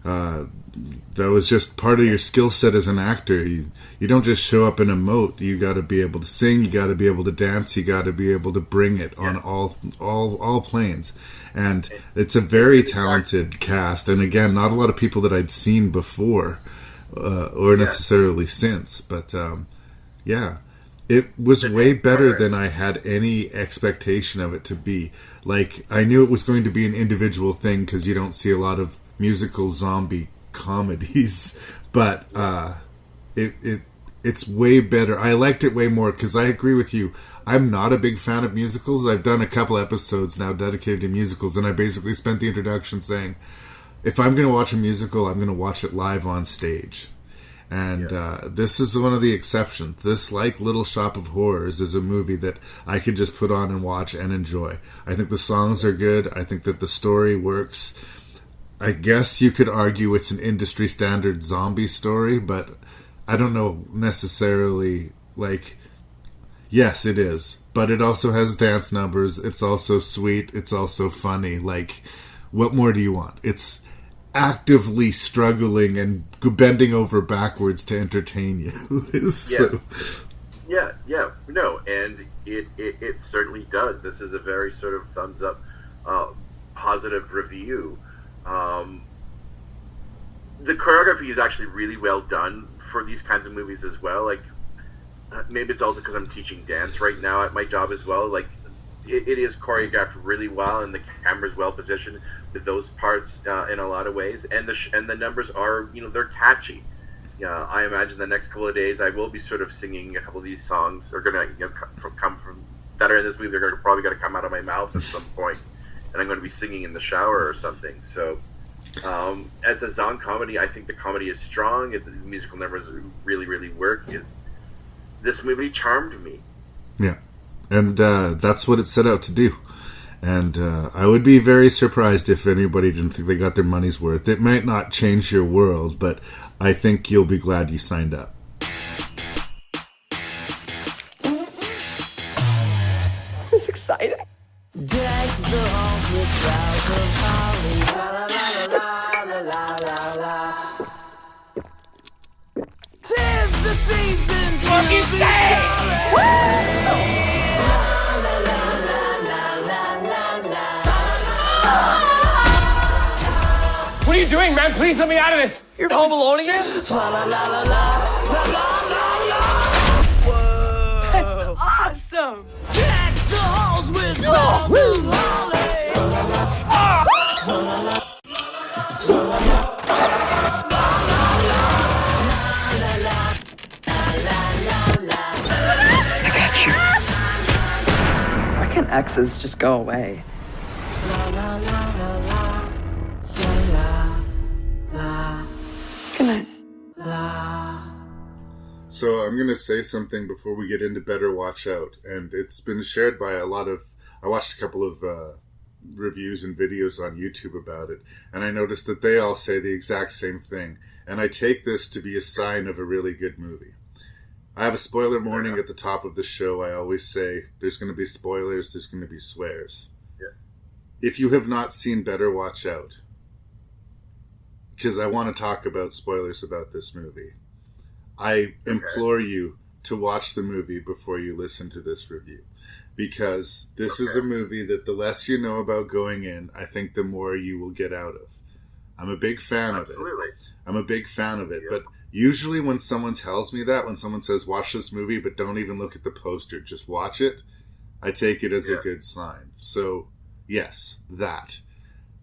that was just part of your skill set as an actor. You don't just show up and emote. You got to be able to sing. You got to be able to dance. You got to be able to bring it on all planes. And it's a very talented cast. And again, not a lot of people that I'd seen before or necessarily since. But it was way better than I had any expectation of it to be. Like, I knew it was going to be an individual thing because you don't see a lot of musical zombie comedies, but it's way better. I liked it way more because I agree with you. I'm not a big fan of musicals. I've done a couple episodes now dedicated to musicals, and I basically spent the introduction saying, if I'm going to watch a musical, I'm going to watch it live on stage. And this is one of the exceptions. This, like Little Shop of Horrors, is a movie that I could just put on and watch and enjoy. I think the songs are good. I think that the story works. I guess you could argue it's an industry standard zombie story, but I don't know necessarily, like, yes, it is. But it also has dance numbers. It's also sweet. It's also funny. Like, what more do you want? It's actively struggling and bending over backwards to entertain you. No, and it certainly does. This is a very sort of thumbs up, positive review. The choreography is actually really well done for these kinds of movies as well. Like, maybe it's also because I'm teaching dance right now at my job as well. Like, it is choreographed really well, and the camera's well positioned with those parts in a lot of ways. And the numbers are, they're catchy. I imagine the next couple of days I will be sort of singing a couple of these songs. Are gonna come from that are in this movie. They're probably gonna come out of my mouth at some point, and I'm going to be singing in the shower or something. So, as a zombie comedy, I think the comedy is strong. The musical numbers really, really work. This movie charmed me. Yeah, and that's what it set out to do. And I would be very surprised if anybody didn't think they got their money's worth. It might not change your world, but I think you'll be glad you signed up. This is exciting. Deck the halls with boughs of holly. La la la la la la la la. 'Tis the season to Fucking be say! jolly. What are you doing, man? Please let me out of this. You're home alone again? That's awesome. Deck the halls with Why can't exes just go away? Good night. So I'm going to say something before we get into Better Watch Out, and it's been shared by a lot of... I watched a couple of reviews and videos on YouTube about it, and I noticed that they all say the exact same thing, and I take this to be a sign of a really good movie. I have a spoiler warning at the top of the show. I always say there's going to be spoilers, there's going to be swears. Yeah. If you have not seen Better Watch Out, because I want to talk about spoilers about this movie, I implore you to watch the movie before you listen to this review. Because this is a movie that the less you know about going in, I think the more you will get out of. I'm a big fan of it. I'm a big fan of it. But usually when someone tells me that, when someone says, watch this movie, but don't even look at the poster, just watch it, I take it as a good sign. So, yes, that.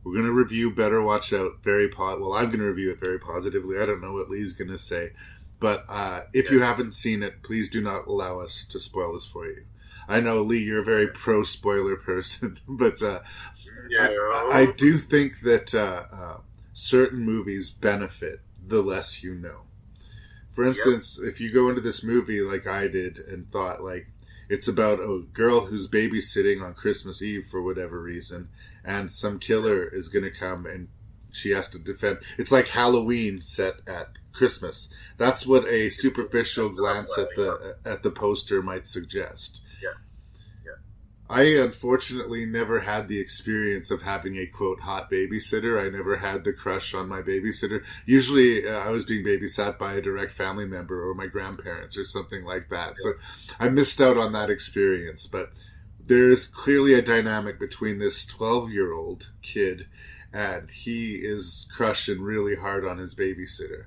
We're going to review Better Watch Out well, I'm going to review it very positively. I don't know what Lee's going to say. But if you haven't seen it, please do not allow us to spoil this for you. I know, Lee, you're a very pro-spoiler person, but I do think that certain movies benefit the less you know. For instance, if you go into this movie like I did and thought, like, it's about a girl who's babysitting on Christmas Eve for whatever reason, and some killer is going to come and she has to defend. It's like Halloween set at Christmas. That's what a superficial glance at the poster might suggest. I unfortunately never had the experience of having a, quote, hot babysitter. I never had the crush on my babysitter. Usually I was being babysat by a direct family member or my grandparents or something like that. So I missed out on that experience. But there is clearly a dynamic between this 12-year-old kid and he is crushing really hard on his babysitter.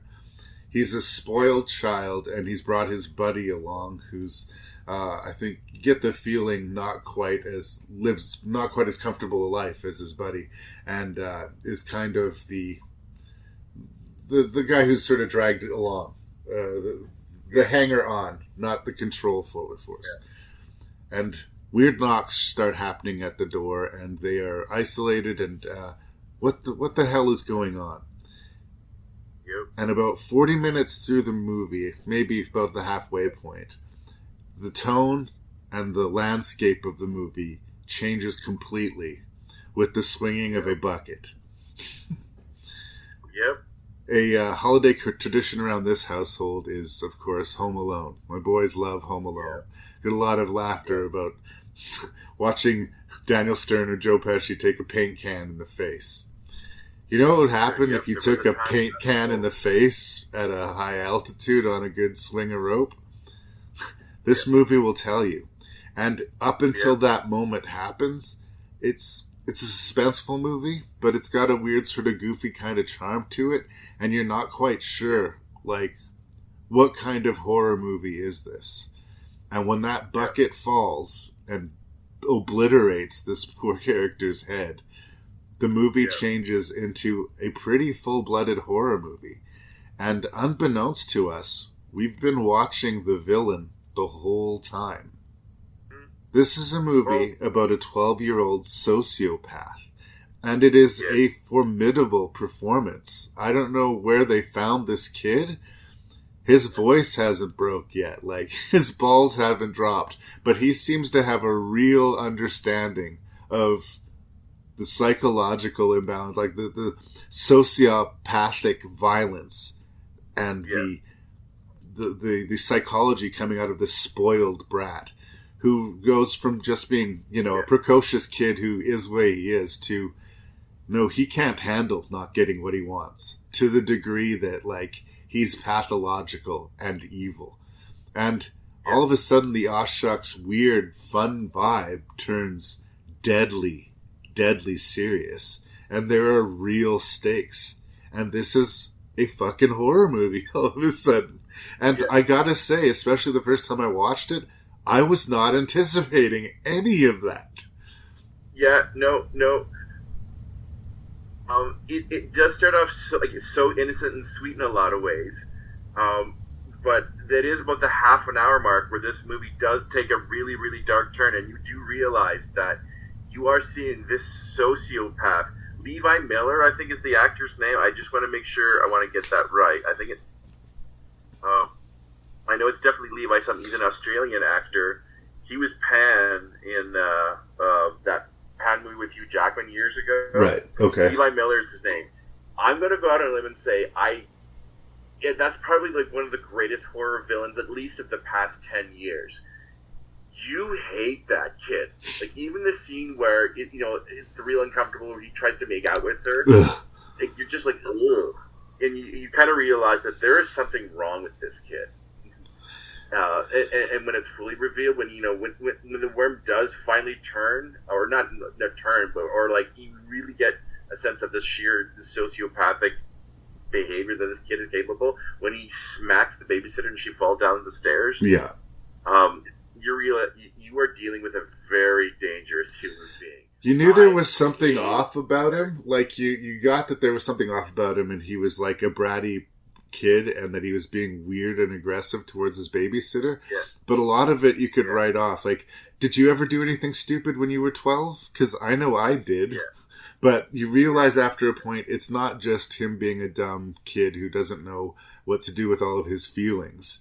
He's a spoiled child and he's brought his buddy along who's... I think you get the feeling lives not quite as comfortable a life as his buddy, and is kind of the guy who's sort of dragged along, the hanger on, not the control force. Yeah. And weird knocks start happening at the door, and they are isolated. And what the hell is going on? Yep. And about 40 minutes through the movie, maybe about the halfway point, the tone and the landscape of the movie changes completely with the swinging of a bucket. Yep. A holiday tradition around this household is, of course, Home Alone. My boys love Home Alone. Get a lot of laughter about watching Daniel Stern or Joe Pesci take a paint can in the face. You know what would happen if you took a paint can in the face at a high altitude on a good swing of rope? This movie will tell you. And up until that moment happens, it's a suspenseful movie, but it's got a weird sort of goofy kind of charm to it, and you're not quite sure, like, what kind of horror movie is this? And when that bucket falls and obliterates this poor character's head, the movie changes into a pretty full-blooded horror movie. And unbeknownst to us, we've been watching the villain the whole time. This is a movie about a 12-year-old sociopath, and it is a formidable performance. I don't know where they found this kid. His voice hasn't broke yet, like his balls haven't dropped, but he seems to have a real understanding of the psychological imbalance, like the sociopathic violence and the psychology coming out of this spoiled brat who goes from just being, a precocious kid who is the way he is to, no, he can't handle not getting what he wants, to the degree that, like, he's pathological and evil. And all of a sudden the aw shucks weird fun vibe turns deadly serious. And there are real stakes. And this is a fucking horror movie all of a sudden. And I gotta say, especially the first time I watched it, I was not anticipating any of that. Yeah, no. It does start off so innocent and sweet in a lot of ways, but that is about the half an hour mark where this movie does take a really, really dark turn, and you do realize that you are seeing this sociopath. Levi Miller, I think, is the actor's name. I just want to make sure I want to get that right. I think it's. I know it's definitely Levi something. He's an Australian actor. He was Pan in that Pan movie with Hugh Jackman years ago. Right. Okay. Levi Miller is his name. I'm going to go out on a limb and say that's probably like one of the greatest horror villains, at least of the past 10 years. You hate that kid. Like, even the scene where it's the real uncomfortable where he tries to make out with her. Like, you're just like, ugh. And you kind of realize that there is something wrong with this kid. And when it's fully revealed, when the worm does finally turn, or not turn, but like you really get a sense of the sheer sociopathic behavior that this kid is capable. When he smacks the babysitter and she falls down the stairs, yeah, you are dealing with a very dangerous human being. You knew there was something off about him. Like you got that there was something off about him, and he was like a bratty kid, and that he was being weird and aggressive towards his babysitter. Yeah. But a lot of it you could write off. Like, did you ever do anything stupid when you were 12? Because I know I did. Yeah. But you realize after a point, it's not just him being a dumb kid who doesn't know what to do with all of his feelings.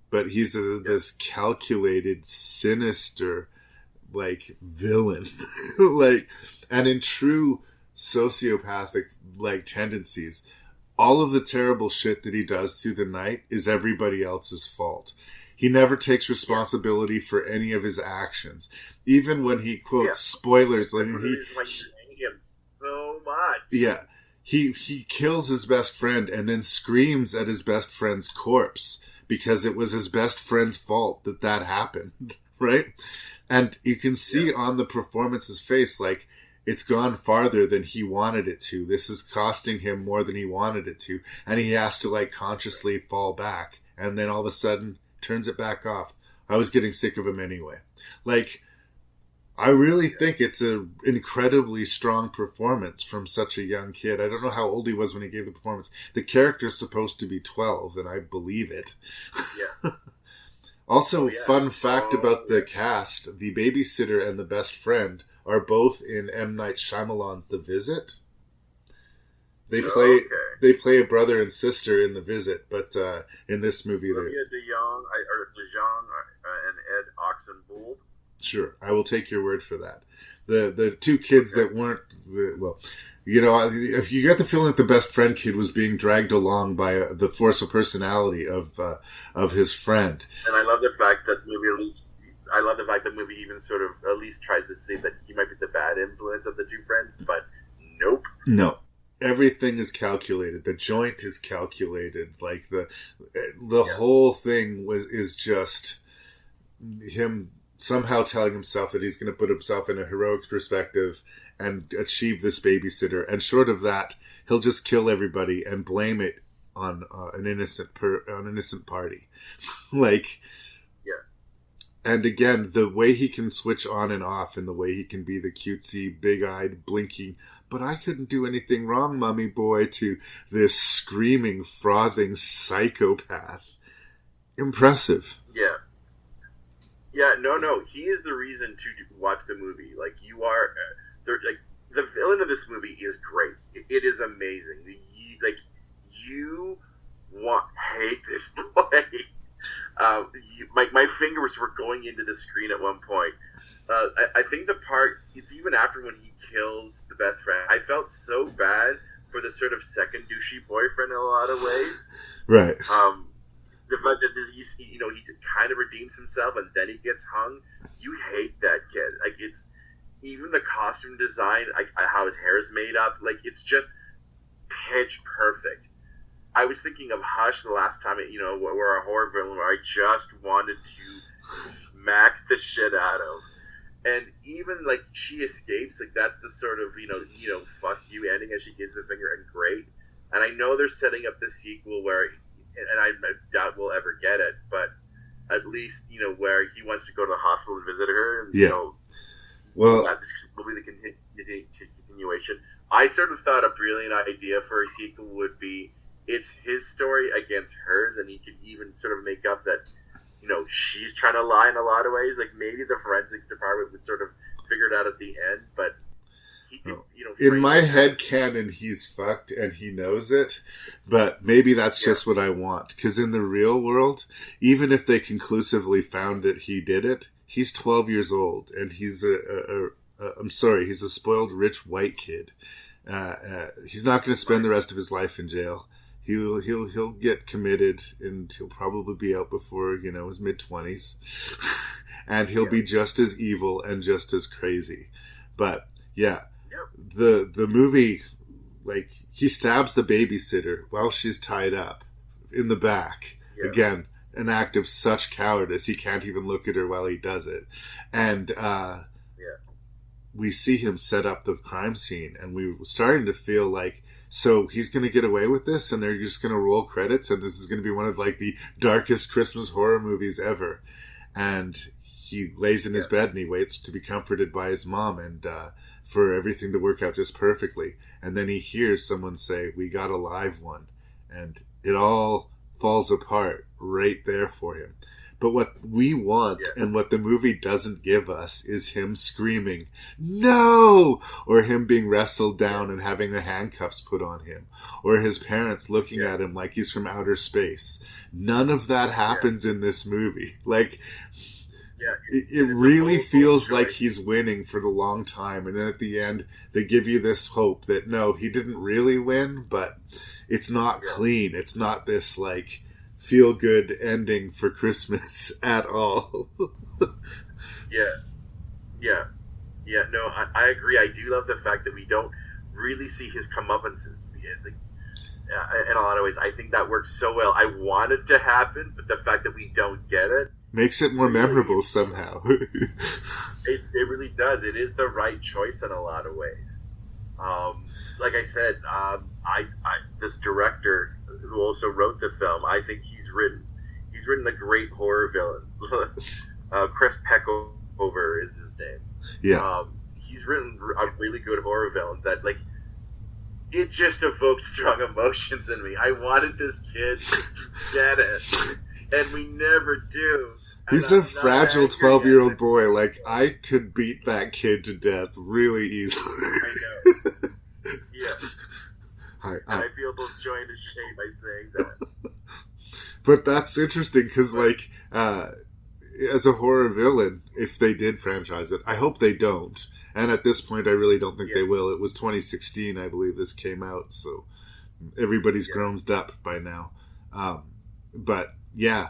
But he's this calculated, sinister, like, villain. And in true sociopathic, like, tendencies, all of the terrible shit that he does through the night is everybody else's fault. He never takes responsibility for any of his actions. Even when he quotes spoilers, like him so much. Yeah. He kills his best friend and then screams at his best friend's corpse because it was his best friend's fault that happened, right? And you can see on the performance's face, like, it's gone farther than he wanted it to. This is costing him more than he wanted it to. And he has to, like, consciously fall back. And then all of a sudden turns it back off. I was getting sick of him anyway. Like, I really think it's an incredibly strong performance from such a young kid. I don't know how old he was when he gave the performance. The character's supposed to be 12, and I believe it. Yeah. Also, fun fact about the cast, the babysitter and the best friend are both in M. Night Shyamalan's The Visit. They play a brother and sister in The Visit, but in this movie, Olivia DeJong and Ed Oxenbould. Sure, I will take your word for that. The two kids that weren't if you got the feeling that the best friend kid was being dragged along by the force of personality of his friend, and I love the fact that the movie even sort of at least tries to say that he might be the bad influence of the two friends, but nope. No. Everything is calculated. The joint is calculated. Like the whole thing is just him somehow telling himself that he's going to put himself in a heroic perspective and achieve this babysitter. And short of that, he'll just kill everybody and blame it on an innocent party. Like. And again, the way he can switch on and off and the way he can be the cutesy, big-eyed, blinking, but I couldn't do anything wrong, mummy boy, to this screaming, frothing psychopath. Impressive. Yeah. Yeah, no. He is the reason to watch the movie. Like, you are... the villain of this movie is great. It is amazing. You hate this boy. My fingers were going into the screen at one point. I think the part, it's even after when he kills the best friend, I felt so bad for the sort of second douchey boyfriend in a lot of ways. Right. The fact that he kind of redeems himself and then he gets hung. You hate that kid. Like, it's even the costume design, how his hair is made up. Like, it's just pitch perfect. I was thinking of Hush the last time, where a horror villain where I just wanted to smack the shit out of. And even, like, she escapes, like, that's the sort of, fuck you ending as she gives the finger, and great. And I know they're setting up the sequel where, and I doubt we'll ever get it, but at least, where he wants to go to the hospital and visit her. And, Well, this will be the continuation. I sort of thought a brilliant idea for a sequel would be it's his story against hers, and he could even sort of make up that, you know, she's trying to lie in a lot of ways. Like maybe the forensics department would sort of figure it out at the end, but he could, you know. In my head canon, he's fucked and he knows it, but maybe that's just what I want. Because in the real world, even if they conclusively found that he did it, he's 12 years old and he's he's a spoiled rich white kid. He's not going to spend the rest of his life in jail. He'll get committed and he'll probably be out before, you know, his mid-20s. And he'll be just as evil and just as crazy. But yeah, the movie, like, he stabs the babysitter while she's tied up in the back. Again, an act of such cowardice. He can't even look at her while he does it. And we see him set up the crime scene, and we were starting to feel like, so he's going to get away with this, and they're just going to roll credits, and this is going to be one of, like, the darkest Christmas horror movies ever. And he lays in his bed, and he waits to be comforted by his mom, and for everything to work out just perfectly. And then he hears someone say, "We got a live one." And it all falls apart right there for him. But what we want and what the movie doesn't give us is him screaming, "No!" or him being wrestled down and having the handcuffs put on him, or his parents looking at him like he's from outer space. None of that happens in this movie. Like, it really feels like he's winning for the long time. And then at the end, they give you this hope that, no, he didn't really win, but it's not clean. It's not this, like, feel-good ending for Christmas at all. No, I agree. I do love the fact that we don't really see his comeuppances. In a lot of ways, I think that works so well. I want it to happen, but the fact that we don't get it makes it more memorable somehow. it really does. It is the right choice in a lot of ways. Like I said, this director who also wrote the film, I think he's written a great horror villain. Chris Peckover is his name. Yeah. He's written a really good horror villain that, like, it just evokes strong emotions in me. I wanted this kid to get it, and we never do. He's a fragile 12-year-old boy. Like, I could beat that kid to death really easily. I know. Yeah. I feel both joy and shame by saying that. But that's interesting because, like, as a horror villain, if they did franchise it, I hope they don't. And at this point, I really don't think they will. It was 2016, I believe, this came out, so everybody's grown up by now. But yeah,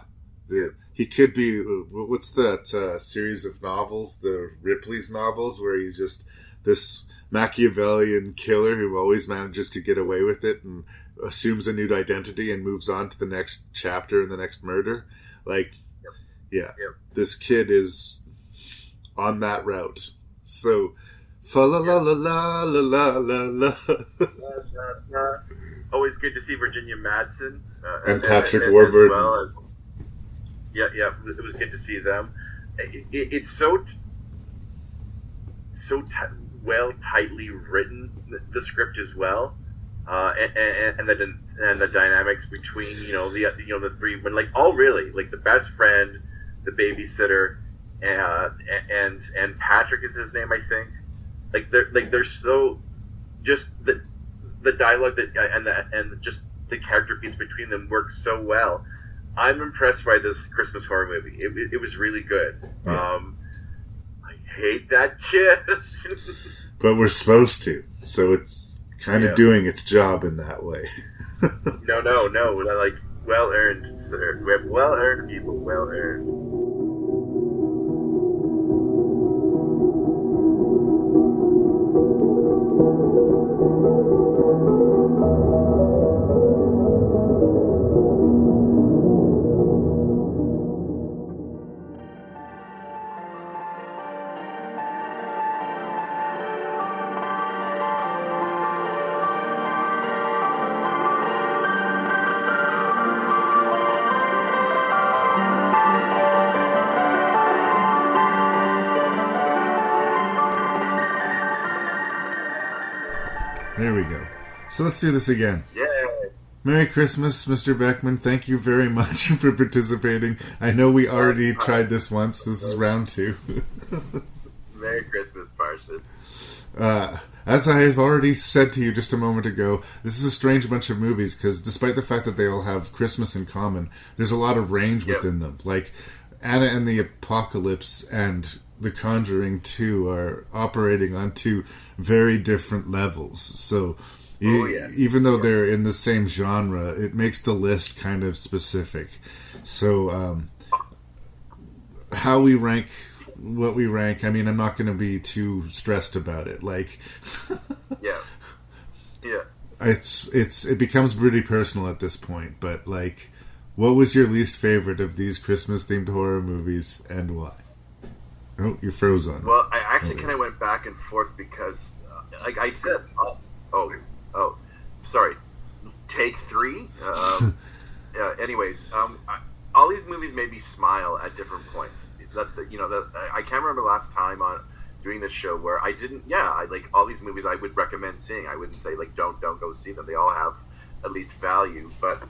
he could be. What's that series of novels, the Ripley's novels, where he's just this Machiavellian killer who always manages to get away with it and assumes a new identity and moves on to the next chapter and the next murder. Like, this kid is on that route. So, fa la la la la la la la. Always good to see Virginia Madsen and Patrick Warburton. As well as, it was good to see them. It's so tightly written, the script as well, and the dynamics between the three, when, like, all really, like, the best friend, the babysitter, and Patrick is his name, I think. They're so, just the dialogue and just the character beats between them work so well. I'm impressed by this Christmas horror movie. It was really good. I hate that kid. But we're supposed to, so it's kind of doing its job in that way. No. Like, well earned, sir. We have well earned people. Well earned. There we go. So let's do this again. Yay! Merry Christmas, Mr. Beckmann. Thank you very much for participating. I know we already tried this once. This is round 2. Merry Christmas, Parsons. As I have already said to you just a moment ago, this is a strange bunch of movies because despite the fact that they all have Christmas in common, there's a lot of range within them. Like Anna and the Apocalypse and The Conjuring 2 are operating on 2 very different levels. So even though they're in the same genre, it makes the list kind of specific. So how we rank what we rank, I mean, I'm not going to be too stressed about it. Like, it becomes pretty personal at this point. But like, what was your least favorite of these Christmas-themed horror movies, and why? Oh, you're frozen. Well, I actually kind of went back and forth because, like I said, sorry, take 3. Anyways, all these movies made me smile at different points. I can't remember last time on doing this show where I didn't. I like all these movies I would recommend seeing. I wouldn't say like don't go see them. They all have at least value. But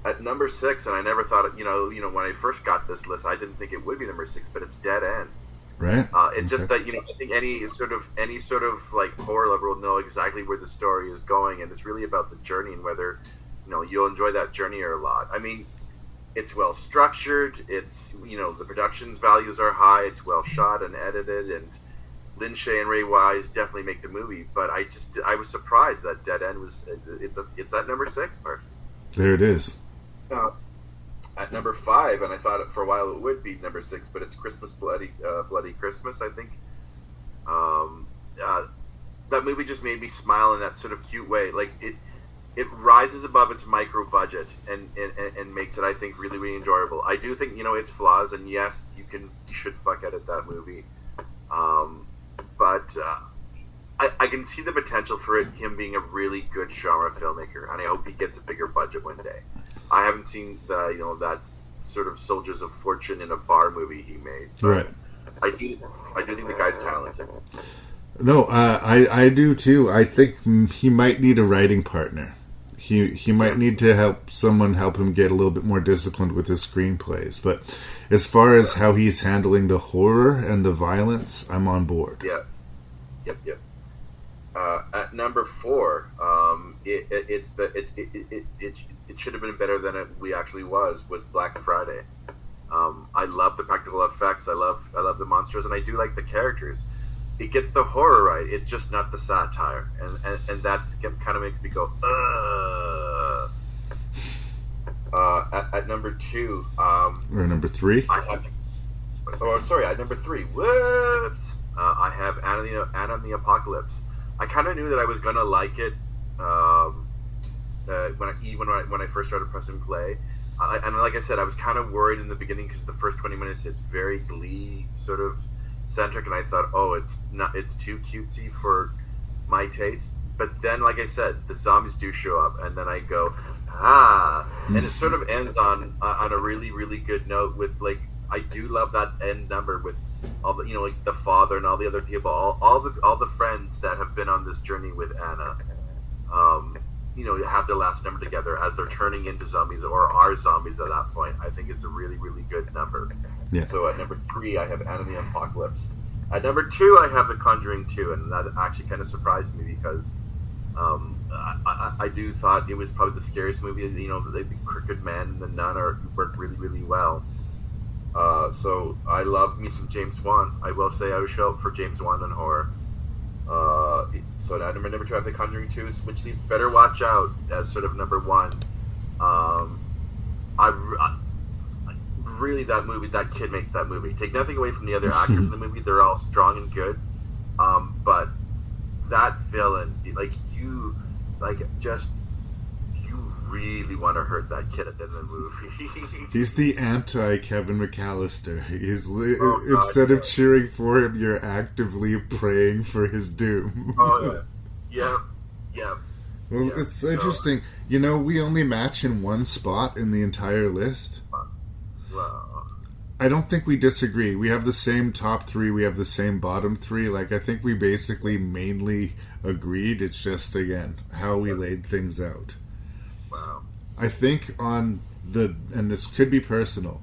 at number 6, and I never thought when I first got this list, I didn't think it would be number 6, but it's Dead End. Right. It's just that I think any sort of like horror lover will know exactly where the story is going, and it's really about the journey and whether you'll enjoy that journey or not. I mean, it's well structured. It's the production's values are high. It's well shot and edited, and Lin Shaye and Ray Wise definitely make the movie. But I was surprised that Dead End was it's at number 6. Part. There it is. At number 5, and I thought for a while it would be number 6, but it's Christmas Bloody Christmas, I think. That movie just made me smile in that sort of cute way. Like it rises above its micro budget and makes it, I think, really, really enjoyable. I do think its flaws, and yes, you should fuck edit that movie, but I can see the potential for him being a really good genre filmmaker, and I hope he gets a bigger budget one day. I haven't seen that sort of Soldiers of Fortune in a bar movie he made. Right. I do think the guy's talented. No, I do too. I think he might need a writing partner. He might need to help him get a little bit more disciplined with his screenplays. But as far as how he's handling the horror and the violence, I'm on board. Yeah. Yep. At number 4, it should have been better than we actually was Black Friday. I love the practical effects. I love the monsters, and I do like the characters. It gets the horror right. It's just not the satire, and that's kind of makes me go. At number 2, or number 3. At number 3. Whoops. I have Anna and the Apocalypse. I kind of knew that I was gonna like it when I first started pressing play, and like I said, I was kind of worried in the beginning because the first 20 minutes is very Glee sort of centric, and I thought, it's too cutesy for my taste. But then, like I said, the zombies do show up, and then I go, and it sort of ends on a really, really good note with, like, I do love that end number with all the, like the father and all the other people, all the friends that have been on this journey with Anna, have their last number together as they're turning into zombies or are zombies at that point. I think it's a really, really good number. Yeah. So at number 3, I have Anna and the Apocalypse. At number 2, I have The Conjuring 2, and that actually kind of surprised me because I do thought it was probably the scariest movie. The Crooked Man and the Nun worked really, really well. So I love me some James Wan. I will say I would show up for James Wan and horror. So at number 2, I have The Conjuring 2, which leaves Better Watch Out as sort of number 1. Really, that movie, that kid makes that movie. Take nothing away from the other actors in the movie; they're all strong and good. But that villain, you really want to hurt that kid at the end of the movie. He's the anti-Kevin McAllister. Instead of cheering for him, you're actively praying for his doom. Oh, yeah. Well, it's interesting. We only match in one spot in the entire list. Wow. I don't think we disagree. We have the same top three. We have the same bottom three. Like, I think we basically mainly agreed. It's just, again, how we laid things out. Wow. I think on the, and this could be personal,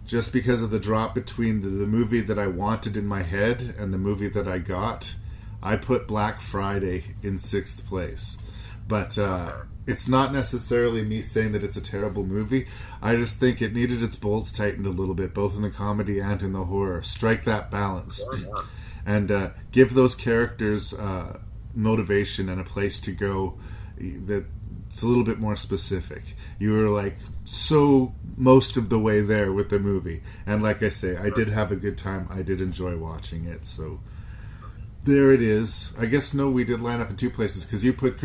just because of the drop between the movie that I wanted in my head and the movie that I got, I put Black Friday in 6th place. But it's not necessarily me saying that it's a terrible movie. I just think it needed its bolts tightened a little bit, both in the comedy and in the horror. Strike that balance. And give those characters motivation and a place to go that's a little bit more specific. You were like so most of the way there with the movie. And like I say, I did have a good time. I did enjoy watching it. So there it is. I guess, no, we did line up in 2 places because you put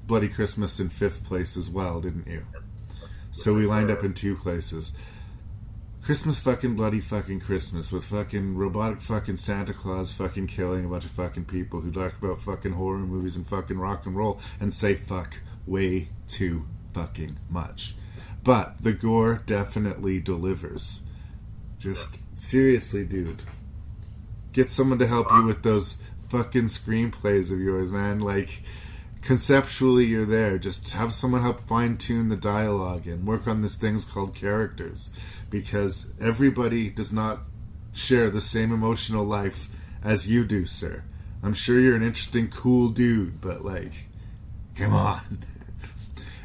Bloody Christmas in 5th place as well, didn't you? So we lined up in 2 places. Christmas fucking bloody fucking Christmas with fucking robotic fucking Santa Claus fucking killing a bunch of fucking people who talk about fucking horror movies and fucking rock and roll and say fuck way too fucking much. But the gore definitely delivers. Just seriously, dude. Get someone to help you with those fucking screenplays of yours, man. Like, conceptually you're there. Just have someone help fine-tune the dialogue and work on these things called characters, because everybody does not share the same emotional life as you do, sir. I'm sure you're an interesting, cool dude, but like, come on.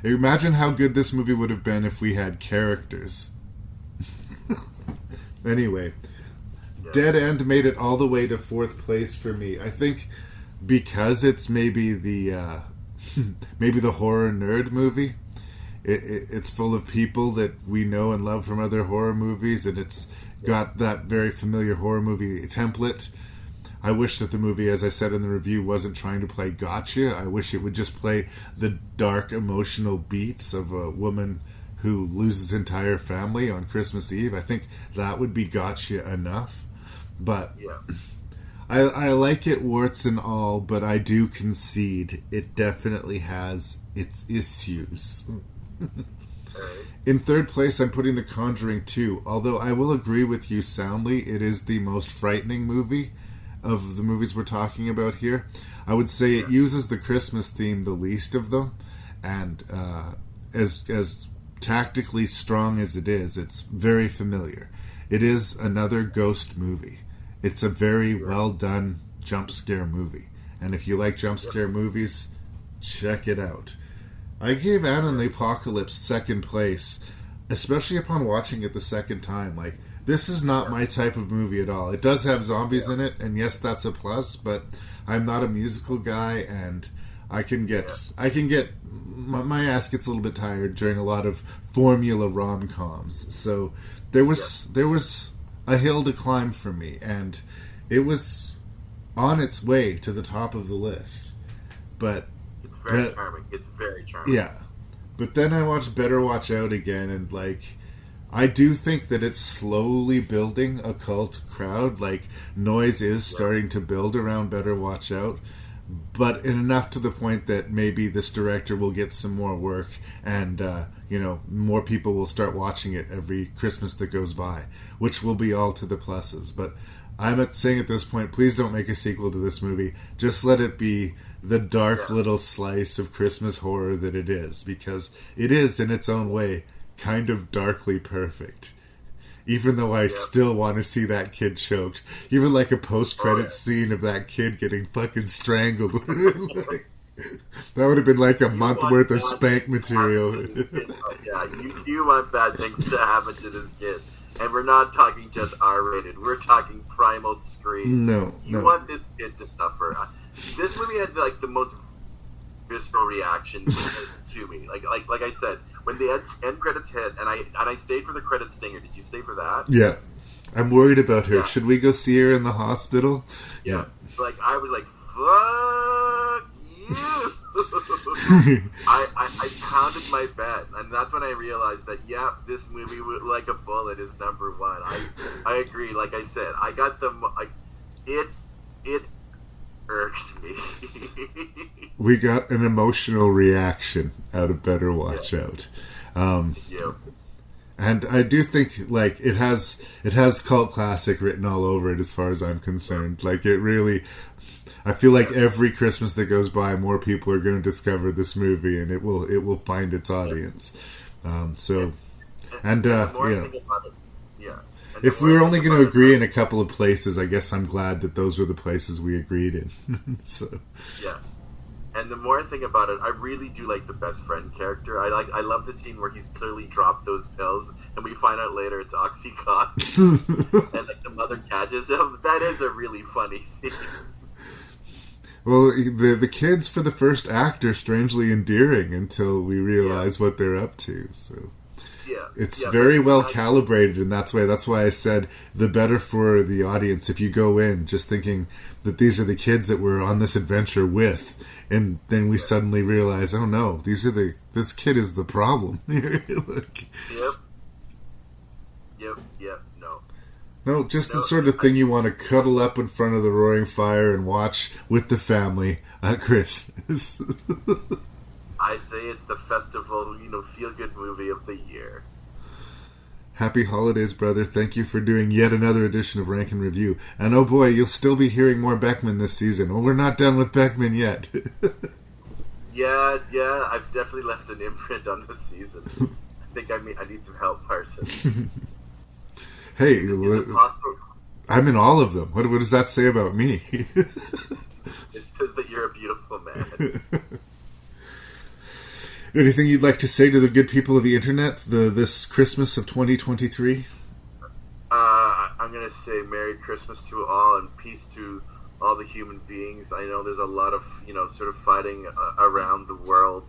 Imagine how good this movie would have been if we had characters. Anyway, Dead End made it all the way to 4th place for me. I think because it's maybe the maybe the horror nerd movie. It's full of people that we know and love from other horror movies, and it's got that very familiar horror movie template. I wish that the movie, as I said in the review, wasn't trying to play gotcha. I wish it would just play the dark emotional beats of a woman who loses entire family on Christmas Eve. I think that would be gotcha enough. But I like it warts and all, but I do concede it definitely has its issues. In 3rd place, I'm putting The Conjuring 2. Although I will agree with you soundly, it is the most frightening movie of the movies we're talking about here. I would say it uses the Christmas theme the least of them, and as tactically strong as it is, it's very familiar. It is another ghost movie. It's a very well done jump scare movie, and if you like jump scare movies, check it out. I gave Anna and the Apocalypse 2nd place, especially upon watching it the second time. Like, this is not my type of movie at all. It does have zombies in it, and yes, that's a plus, but I'm not a musical guy, and I can get my ass gets a little bit tired during a lot of formula rom-coms. So there was a hill to climb for me, and it was on its way to the top of the list. But it's very charming. It's very charming. Yeah. But then I watched Better Watch Out again, and like, I do think that it's slowly building a cult crowd. Like, noise is starting to build around Better Watch Out, but enough to the point that maybe this director will get some more work, and more people will start watching it every Christmas that goes by, which will be all to the pluses. But I'm saying at this point, please don't make a sequel to this movie. Just let it be the dark little slice of Christmas horror that it is, because it is, in its own way, kind of darkly perfect. Even though I still want to see that kid choked. Even like a post-credits scene of that kid getting fucking strangled. That would have been like a month worth of spank material. You want bad things to happen to this kid. And we're not talking just R-rated. We're talking primal scream. You want this kid to suffer. This movie had like the most visceral reaction to me. Like I said, when the end credits hit, and I stayed for the credit stinger. Did you stay for that? Yeah. I'm worried about her. Should we go see her in the hospital? Yeah. Like, I was like, fuck you. I pounded my bet, and that's when I realized that, this movie, like a bullet, is number one. I agree. Like I said, I got it irked me. We got an emotional reaction out of Better Watch Out. And I do think, like, it has cult classic written all over it as far as I'm concerned. Like, it really... I feel like every Christmas that goes by, more people are going to discover this movie, and it will find its audience. If we were only going to agree in a couple of places, I guess I'm glad that those were the places we agreed in. So. Yeah. And the more I think about it, I really do like the best friend character. I love the scene where he's clearly dropped those pills, and we find out later it's Oxycontin, and like the mother catches him. That is a really funny scene. Well, the kids for the first act are strangely endearing until we realize what they're up to. So it's very well calibrated, and that's why I said the better for the audience if you go in just thinking that these are the kids that we're on this adventure with, and then we suddenly realize, oh no, this kid is the problem. No, just the sort of thing you want to cuddle up in front of the roaring fire and watch with the family at Christmas. I say it's the festival, feel-good movie of the year. Happy holidays, brother. Thank you for doing yet another edition of Rank and Review. And oh boy, you'll still be hearing more Beckmann this season. Well, we're not done with Beckmann yet. Yeah, I've definitely left an imprint on this season. I think I need some help, Parsons. Hey, I'm in all of them. What does that say about me? It says that you're a beautiful man. Anything you'd like to say to the good people of the internet this Christmas of 2023? I'm going to say Merry Christmas to all and peace to all the human beings. I know there's a lot of, sort of fighting around the world,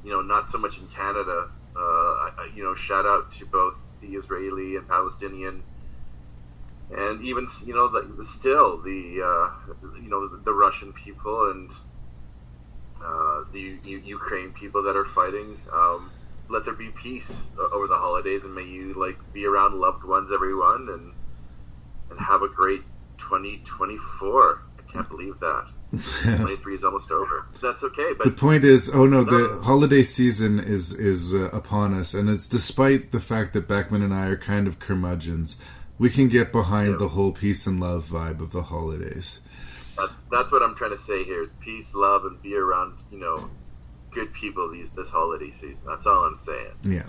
not so much in Canada. Shout out to both the Israeli and Palestinian, and even the Russian people and the Ukraine people that are fighting. Let there be peace over the holidays, and may you be around loved ones, everyone, and have a great 2024. I can't believe that. 23 is almost over. That's okay. But the point is, the holiday season is upon us, and it's despite the fact that Beckmann and I are kind of curmudgeons, we can get behind the whole peace and love vibe of the holidays. That's what I'm trying to say here: is peace, love, and be around good people this holiday season. That's all I'm saying. Yeah.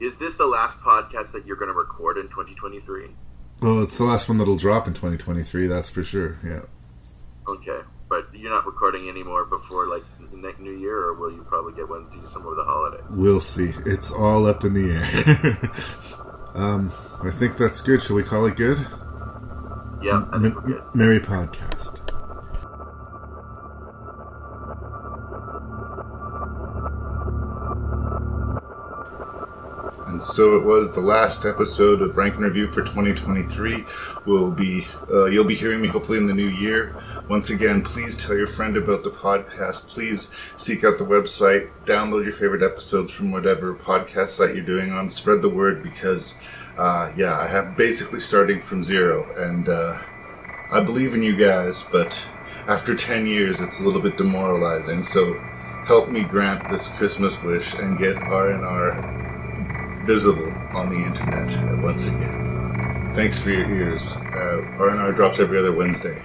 Is this the last podcast that you're going to record in 2023? Well, it's the last one that'll drop in 2023. That's for sure. Yeah. Okay, but you're not recording anymore before the next New Year, or will you probably get one to do some over the holidays? We'll see. It's all up in the air. I think that's good. Shall we call it good? Yeah, I think we're good. Merry podcast. And so it was the last episode of Rank and Review for 2023. You'll be hearing me hopefully in the new year. Once again, please tell your friend about the podcast. Please seek out the website, download your favorite episodes from whatever podcast site you're doing on. Spread the word because, I have basically starting from zero. And I believe in you guys, but after 10 years, it's a little bit demoralizing. So help me grant this Christmas wish and get R&R visible on the internet once again. Thanks for your ears. R&R drops every other Wednesday.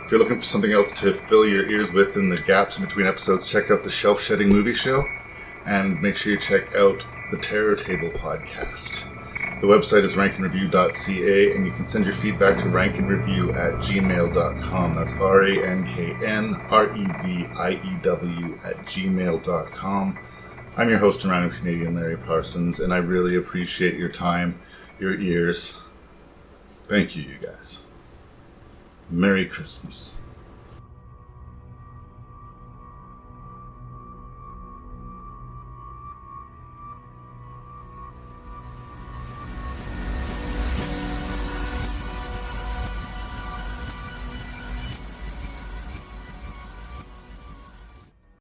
If you're looking for something else to fill your ears with in the gaps in between episodes, check out the Shelf Shedding Movie Show, and make sure you check out the Terror Table podcast. The website is Ranknreview.ca, and you can send your feedback to ranknreview@gmail.com. That's RANKNREVIEW@gmail.com. I'm your host and random Canadian Larry Parsons, and I really appreciate your time, your ears. Thank you, you guys. Merry Christmas.